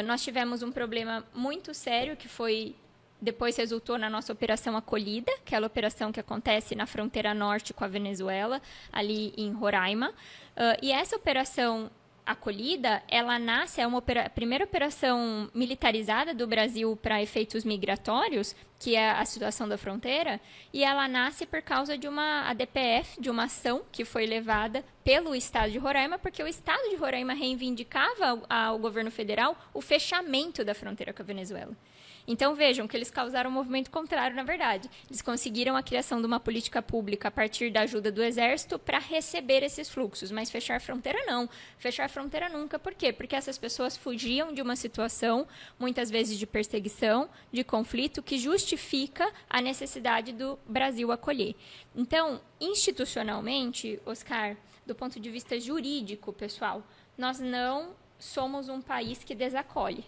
Nós tivemos um problema muito sério, que foi, depois resultou na nossa Operação Acolhida, aquela operação que acontece na fronteira norte com a Venezuela, ali em Roraima. E essa operação Acolhida, ela nasce, é a primeira operação militarizada do Brasil para efeitos migratórios, que é a situação da fronteira, e ela nasce por causa de uma ADPF, de uma ação que foi levada pelo Estado de Roraima, porque o Estado de Roraima reivindicava ao governo federal o fechamento da fronteira com a Venezuela. Então, vejam que eles causaram um movimento contrário, na verdade. Eles conseguiram a criação de uma política pública a partir da ajuda do Exército para receber esses fluxos, mas fechar fronteira não. Fechar fronteira nunca. Por quê? Porque essas pessoas fugiam de uma situação, muitas vezes de perseguição, de conflito, que justifica a necessidade do Brasil acolher. Então, institucionalmente, Oscar, do ponto de vista jurídico, pessoal, nós não somos um país que desacolhe.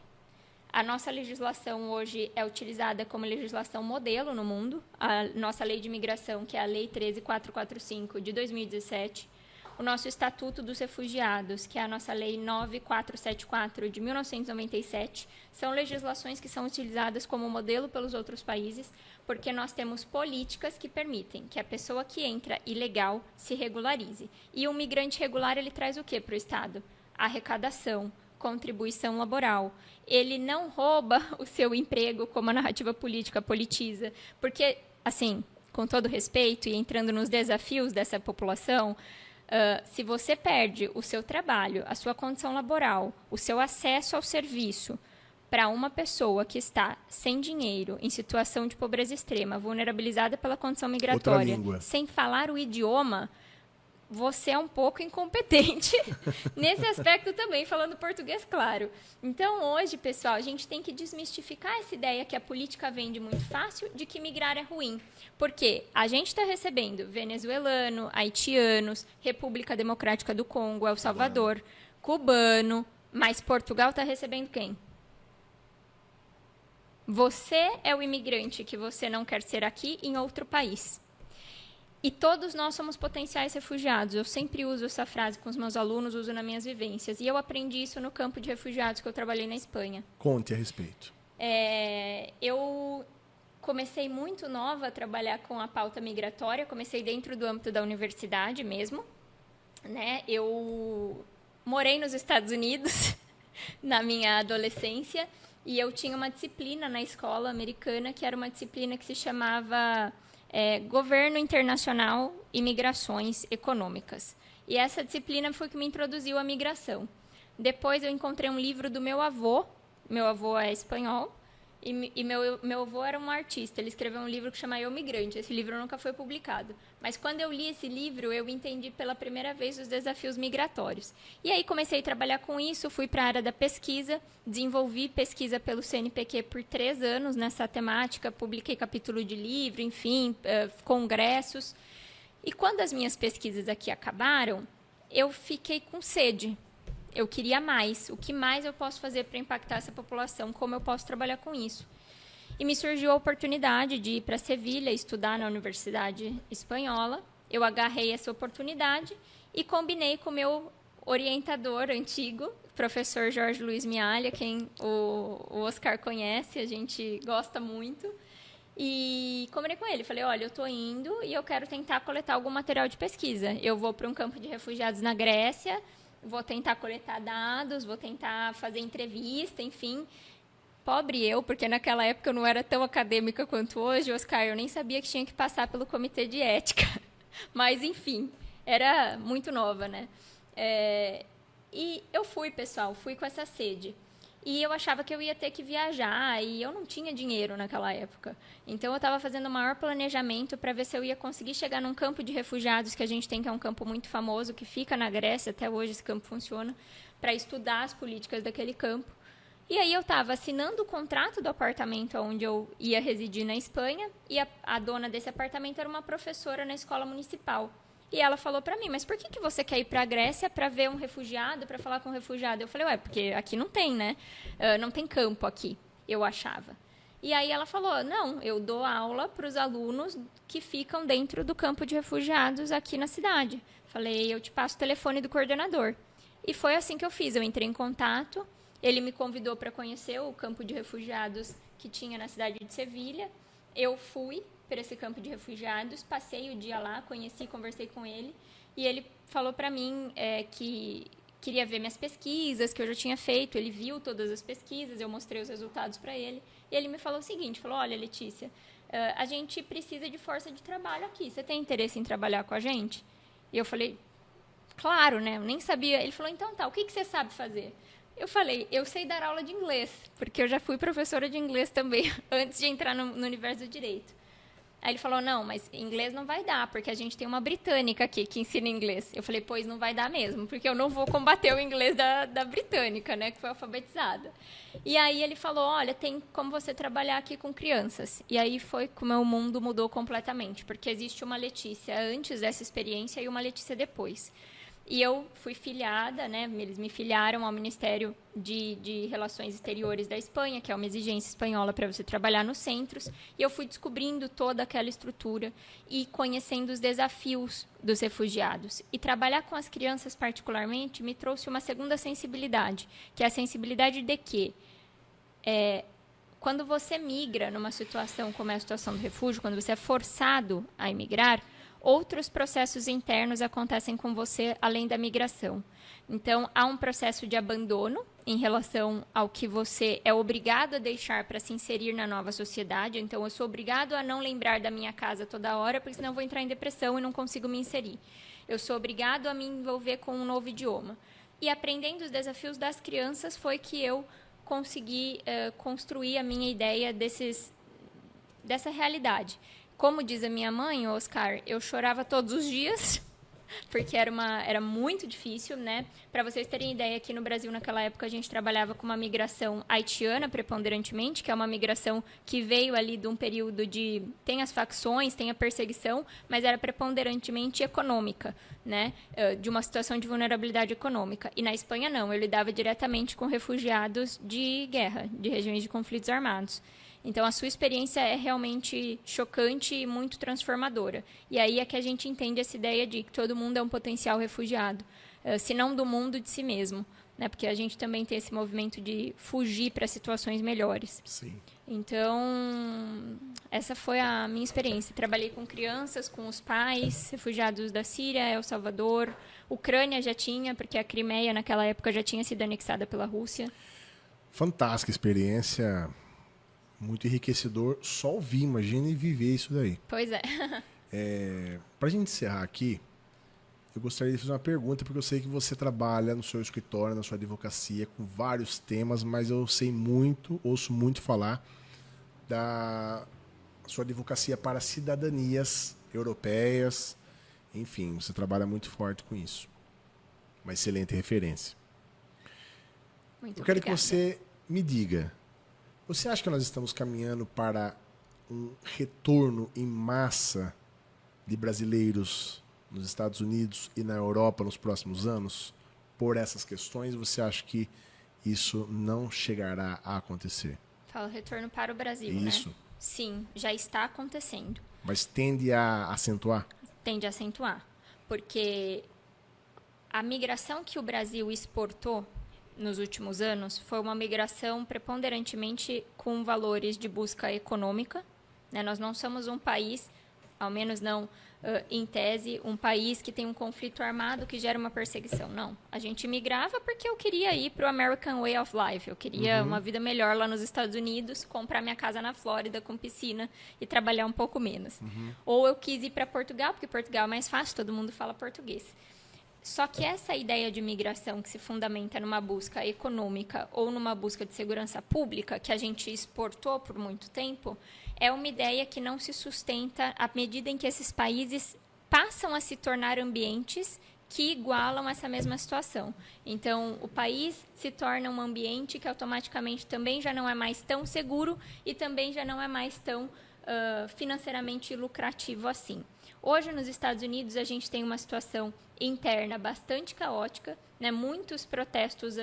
A nossa legislação hoje é utilizada como legislação modelo no mundo. A nossa lei de imigração, que é a Lei 13.445 de 2017. O nosso Estatuto dos Refugiados, que é a nossa Lei 9.474 de 1997. São legislações que são utilizadas como modelo pelos outros países, porque nós temos políticas que permitem que a pessoa que entra ilegal se regularize. E o migrante regular, ele traz o quê para o Estado? Arrecadação, contribuição laboral. Ele não rouba o seu emprego, como a narrativa política politiza, porque, assim, com todo respeito e entrando nos desafios dessa população, se você perde o seu trabalho, a sua condição laboral, o seu acesso ao serviço para uma pessoa que está sem dinheiro, em situação de pobreza extrema, vulnerabilizada pela condição migratória, sem falar o idioma, você é um pouco incompetente nesse aspecto também, falando português, claro. Então, hoje, pessoal, a gente tem que desmistificar essa ideia que a política vende muito fácil de que migrar é ruim. Porque a gente está recebendo venezuelano, haitianos, República Democrática do Congo, El Salvador, cubano, mas Portugal está recebendo quem? Você é o imigrante que você não quer ser aqui em outro país. E todos nós somos potenciais refugiados. Eu sempre uso essa frase com os meus alunos, uso nas minhas vivências. E eu aprendi isso no campo de refugiados que eu trabalhei na Espanha. Conte a respeito. Eu comecei muito nova a trabalhar com a pauta migratória. Comecei dentro do âmbito da universidade mesmo. Né? Eu morei nos Estados Unidos na minha adolescência. E eu tinha uma disciplina na escola americana que era uma disciplina que se chamava Governo Internacional e Migrações Econômicas. E essa disciplina foi que me introduziu à migração. Depois eu encontrei um livro do meu avô é espanhol, E meu avô era um artista, ele escreveu um livro que chama Eu Migrante. Esse livro nunca foi publicado. Mas quando eu li esse livro, eu entendi pela primeira vez os desafios migratórios. E aí comecei a trabalhar com isso, fui para a área da pesquisa, desenvolvi pesquisa pelo CNPq por 3 anos nessa temática, publiquei capítulo de livro, enfim, congressos. E quando as minhas pesquisas aqui acabaram, eu fiquei com sede. Eu queria mais. O que mais eu posso fazer para impactar essa população? Como eu posso trabalhar com isso? E me surgiu a oportunidade de ir para Sevilha estudar na Universidade Espanhola. Eu agarrei essa oportunidade e combinei com o meu orientador antigo, professor Jorge Luiz Mialha, quem o Oscar conhece, a gente gosta muito. E combinei com ele, falei, olha, eu estou indo e eu quero tentar coletar algum material de pesquisa. Eu vou para um campo de refugiados na Grécia, vou tentar coletar dados, vou tentar fazer entrevista, enfim. Pobre eu, porque naquela época eu não era tão acadêmica quanto hoje, Oscar, eu nem sabia que tinha que passar pelo comitê de ética. Mas, enfim, era muito nova, né? E eu fui, pessoal, fui com essa sede. E eu achava que eu ia ter que viajar e eu não tinha dinheiro naquela época. Então, eu estava fazendo o maior planejamento para ver se eu ia conseguir chegar num campo de refugiados que a gente tem, que é um campo muito famoso, que fica na Grécia, até hoje esse campo funciona, para estudar as políticas daquele campo. E aí eu estava assinando o contrato do apartamento onde eu ia residir na Espanha e a dona desse apartamento era uma professora na escola municipal. E ela falou para mim, mas por que você quer ir para a Grécia para ver um refugiado, para falar com um refugiado? Eu falei, ué, porque aqui não tem, né? Não tem campo aqui, eu achava. E aí ela falou, não, eu dou aula para os alunos que ficam dentro do campo de refugiados aqui na cidade. Falei, eu te passo o telefone do coordenador. E foi assim que eu fiz, eu entrei em contato, ele me convidou para conhecer o campo de refugiados que tinha na cidade de Sevilha. Eu fui para esse campo de refugiados, passei o dia lá, conheci, conversei com ele, e ele falou para mim que queria ver minhas pesquisas, que eu já tinha feito, ele viu todas as pesquisas, eu mostrei os resultados para ele, e ele me falou o seguinte, falou, olha, Letícia, a gente precisa de força de trabalho aqui, você tem interesse em trabalhar com a gente? E eu falei, claro, né, eu nem sabia, ele falou, então tá, o que você sabe fazer? Eu falei, eu sei dar aula de inglês, porque eu já fui professora de inglês também, antes de entrar no universo do direito. Aí ele falou, não, mas inglês não vai dar, porque a gente tem uma britânica aqui que ensina inglês. Eu falei, pois não vai dar mesmo, porque eu não vou combater o inglês da britânica, né, que foi alfabetizada. E aí ele falou, olha, tem como você trabalhar aqui com crianças. E aí foi como o mundo mudou completamente, porque existe uma Letícia antes dessa experiência e uma Letícia depois. E eu fui filiada, né, eles me filiaram ao Ministério de Relações Exteriores da Espanha, que é uma exigência espanhola para você trabalhar nos centros, e eu fui descobrindo toda aquela estrutura e conhecendo os desafios dos refugiados. E trabalhar com as crianças, particularmente, me trouxe uma segunda sensibilidade, que é a sensibilidade de que quando você migra numa situação como é a situação do refúgio, quando você é forçado a emigrar, outros processos internos acontecem com você além da migração. Então, há um processo de abandono em relação ao que você é obrigado a deixar para se inserir na nova sociedade. Então, eu sou obrigado a não lembrar da minha casa toda hora, porque senão eu vou entrar em depressão e não consigo me inserir. Eu sou obrigado a me envolver com um novo idioma. E aprendendo os desafios das crianças foi que eu consegui construir a minha ideia dessa realidade. Como diz a minha mãe, Oscar, eu chorava todos os dias, porque era muito difícil, né? Para vocês terem ideia, aqui no Brasil, naquela época, a gente trabalhava com uma migração haitiana, preponderantemente, que é uma migração que veio ali de um período de... Tem as facções, tem a perseguição, mas era preponderantemente econômica, né? De uma situação de vulnerabilidade econômica. E na Espanha, não. Eu lidava diretamente com refugiados de guerra, de regiões de conflitos armados. Então, a sua experiência é realmente chocante e muito transformadora. E aí é que a gente entende essa ideia de que todo mundo é um potencial refugiado, se não do mundo, de si mesmo, né? Porque a gente também tem esse movimento de fugir para situações melhores. Sim. Então, essa foi a minha experiência. Trabalhei com crianças, com os pais, refugiados da Síria, El Salvador, Ucrânia já tinha, porque a Crimeia naquela época já tinha sido anexada pela Rússia. Fantástica experiência. Muito enriquecedor, só ouvir, imagine viver isso daí. Pois é. Para a gente encerrar aqui, eu gostaria de fazer uma pergunta, porque eu sei que você trabalha no seu escritório, na sua advocacia, com vários temas, mas eu sei muito, ouço muito falar da sua advocacia para cidadanias europeias. Enfim, você trabalha muito forte com isso. Uma excelente referência. Muito Eu quero obrigada. que você me diga, você acha que nós estamos caminhando para um retorno em massa de brasileiros nos Estados Unidos e na Europa nos próximos anos por essas questões? Você acha que isso não chegará a acontecer? Fala retorno para o Brasil, Isso. né? Sim, já está acontecendo. Mas tende a acentuar? Tende a acentuar. Porque a migração que o Brasil exportou nos últimos anos foi uma migração preponderantemente com valores de busca econômica, né? Nós não somos um país, ao menos não em tese, um país que tem um conflito armado que gera uma perseguição. Não. A gente migrava porque eu queria ir para o American Way of Life. Eu queria uma vida melhor lá nos Estados Unidos, comprar minha casa na Flórida com piscina e trabalhar um pouco menos. Ou eu quis ir para Portugal, porque Portugal é mais fácil, todo mundo fala português. Só que essa ideia de migração que se fundamenta numa busca econômica ou numa busca de segurança pública, que a gente exportou por muito tempo, é uma ideia que não se sustenta à medida em que esses países passam a se tornar ambientes que igualam essa mesma situação. Então, o país se torna um ambiente que automaticamente também já não é mais tão seguro e também já não é mais tão financeiramente lucrativo assim. Hoje, nos Estados Unidos, a gente tem uma situação interna bastante caótica, né? Muitos protestos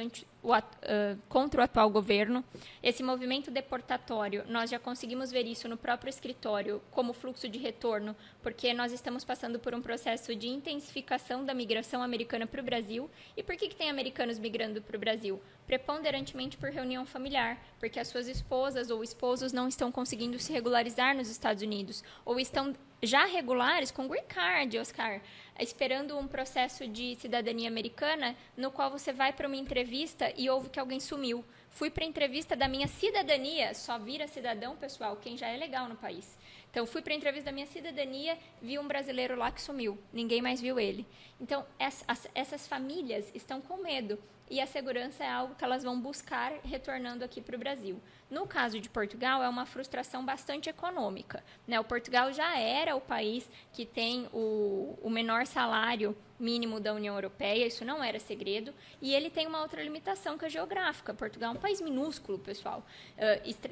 contra o atual governo. Esse movimento deportatório, nós já conseguimos ver isso no próprio escritório como fluxo de retorno, porque nós estamos passando por um processo de intensificação da migração americana para o Brasil. E por que tem americanos migrando para o Brasil? Preponderantemente por reunião familiar, porque as suas esposas ou esposos não estão conseguindo se regularizar nos Estados Unidos, ou estão já regulares com green card, Oscar, esperando um processo de cidadania americana, no qual você vai para uma entrevista e ouve que alguém sumiu. Fui para a entrevista da minha cidadania, só vira cidadão, pessoal, quem já é legal no país. Então, fui para a entrevista da minha cidadania, vi um brasileiro lá que sumiu, ninguém mais viu ele. Então, essas famílias estão com medo e a segurança é algo que elas vão buscar retornando aqui para o Brasil. No caso de Portugal, é uma frustração bastante econômica, né? O Portugal já era o país que tem o menor salário mínimo da União Europeia, isso não era segredo, e ele tem uma outra limitação que é geográfica. Portugal é um país minúsculo, pessoal,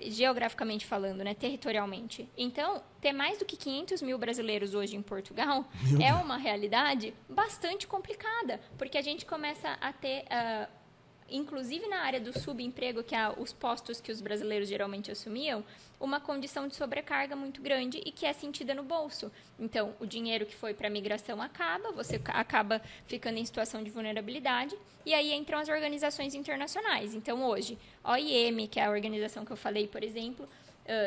geograficamente falando, né? Territorialmente. Então, ter mais do que 500 mil brasileiros hoje em Portugal é uma realidade bastante complicada, porque a gente começa a ter... inclusive na área do subemprego, que é os postos que os brasileiros geralmente assumiam, uma condição de sobrecarga muito grande e que é sentida no bolso. Então, o dinheiro que foi para a migração acaba, você acaba ficando em situação de vulnerabilidade, e aí entram as organizações internacionais. Então, hoje, a OIM, que é a organização que eu falei, por exemplo,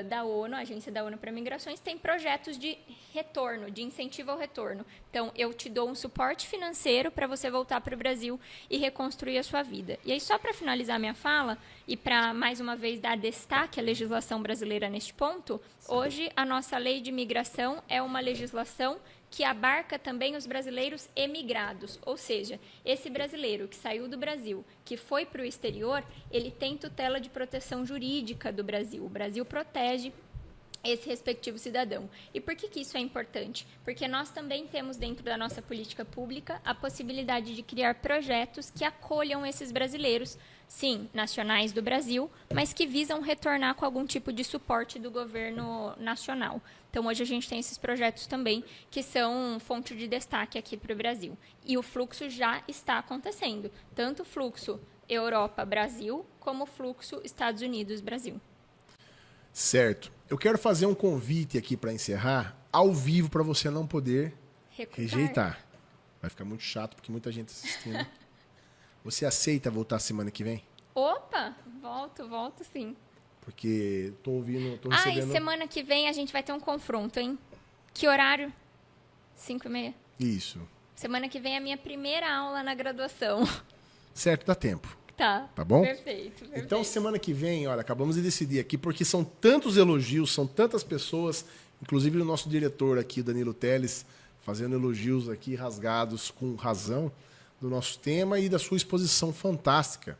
da ONU, a Agência da ONU para Migrações, tem projetos de retorno, de incentivo ao retorno. Então, eu te dou um suporte financeiro para você voltar para o Brasil e reconstruir a sua vida. E aí, só para finalizar minha fala, e para, mais uma vez, dar destaque à legislação brasileira neste ponto, hoje a nossa lei de imigração é uma legislação que abarca também os brasileiros emigrados, ou seja, esse brasileiro que saiu do Brasil, que foi para o exterior, ele tem tutela de proteção jurídica do Brasil. O Brasil protege esse respectivo cidadão. E por que isso é importante? Porque nós também temos dentro da nossa política pública a possibilidade de criar projetos que acolham esses brasileiros, sim, nacionais do Brasil, mas que visam retornar com algum tipo de suporte do governo nacional. Então, hoje a gente tem esses projetos também que são fonte de destaque aqui para o Brasil. E o fluxo já está acontecendo, tanto o fluxo Europa-Brasil, como o fluxo Estados Unidos-Brasil. Certo. Eu quero fazer um convite aqui para encerrar, ao vivo, para você não poder rejeitar. Vai ficar muito chato, porque muita gente assistindo. Você aceita voltar semana que vem? Opa, volto sim. Porque tô ouvindo, tô recebendo... E semana que vem a gente vai ter um confronto, hein? Que horário? 5h30? Isso. Semana que vem é a minha primeira aula na graduação. Certo, dá tempo. Tá. Tá bom? Perfeito. Então, semana que vem, olha, acabamos de decidir aqui, porque são tantos elogios, são tantas pessoas, inclusive o nosso diretor aqui, Danilo Teles, fazendo elogios aqui rasgados com razão do nosso tema e da sua exposição fantástica.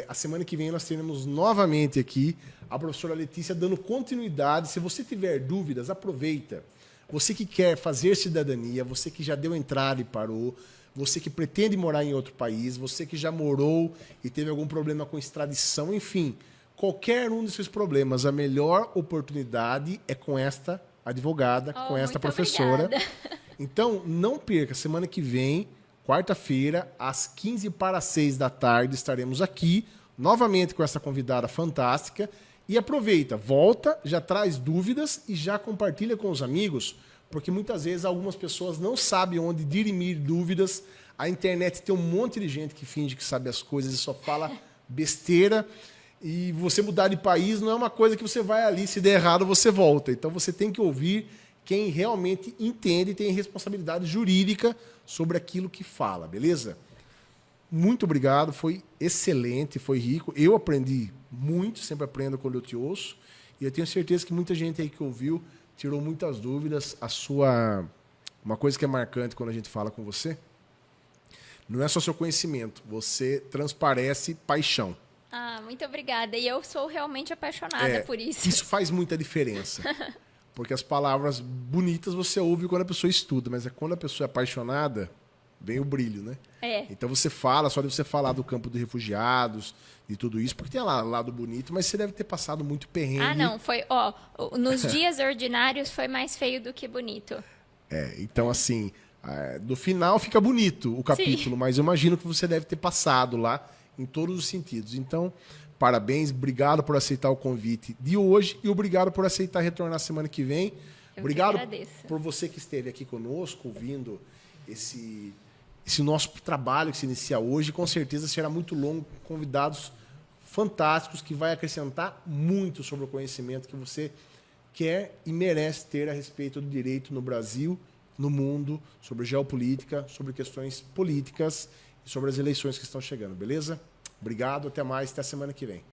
A semana que vem nós teremos novamente aqui a professora Letícia dando continuidade. Se você tiver dúvidas, aproveita. Você que quer fazer cidadania, você que já deu entrada e parou, você que pretende morar em outro país, você que já morou e teve algum problema com extradição, enfim, qualquer um desses problemas, a melhor oportunidade é com esta advogada, com esta professora. Obrigada. Então, não perca, semana que vem, quarta-feira, às 15 para 6 da tarde, estaremos aqui, novamente com essa convidada fantástica. E aproveita, volta, já traz dúvidas e já compartilha com os amigos, porque muitas vezes algumas pessoas não sabem onde dirimir dúvidas. A internet tem um monte de gente que finge que sabe as coisas e só fala besteira. E você mudar de país não é uma coisa que você vai ali, se der errado, você volta. Então você tem que ouvir quem realmente entende e tem responsabilidade jurídica sobre aquilo que fala, beleza? Muito obrigado, foi excelente, foi rico. Eu aprendi muito, sempre aprendo quando eu te ouço. E eu tenho certeza que muita gente aí que ouviu tirou muitas dúvidas. Uma coisa que é marcante quando a gente fala com você, não é só seu conhecimento, você transparece paixão. Muito obrigada. E eu sou realmente apaixonada por isso. Isso faz muita diferença. Porque as palavras bonitas você ouve quando a pessoa estuda, mas é quando a pessoa é apaixonada, vem o brilho, né? Então você fala, só de você falar do campo de refugiados e tudo isso, porque tem lá lado bonito, mas você deve ter passado muito perrengue. Não, foi, nos dias ordinários foi mais feio do que bonito. Então assim, no final fica bonito o capítulo, sim, mas eu imagino que você deve ter passado lá em todos os sentidos. Então, parabéns, obrigado por aceitar o convite de hoje e obrigado por aceitar retornar semana que vem. Obrigado por você que esteve aqui conosco, ouvindo esse nosso trabalho que se inicia hoje. Com certeza será muito longo, com convidados fantásticos que vai acrescentar muito sobre o conhecimento que você quer e merece ter a respeito do direito no Brasil, no mundo, sobre geopolítica, sobre questões políticas e sobre as eleições que estão chegando, beleza? Obrigado, até mais, até semana que vem.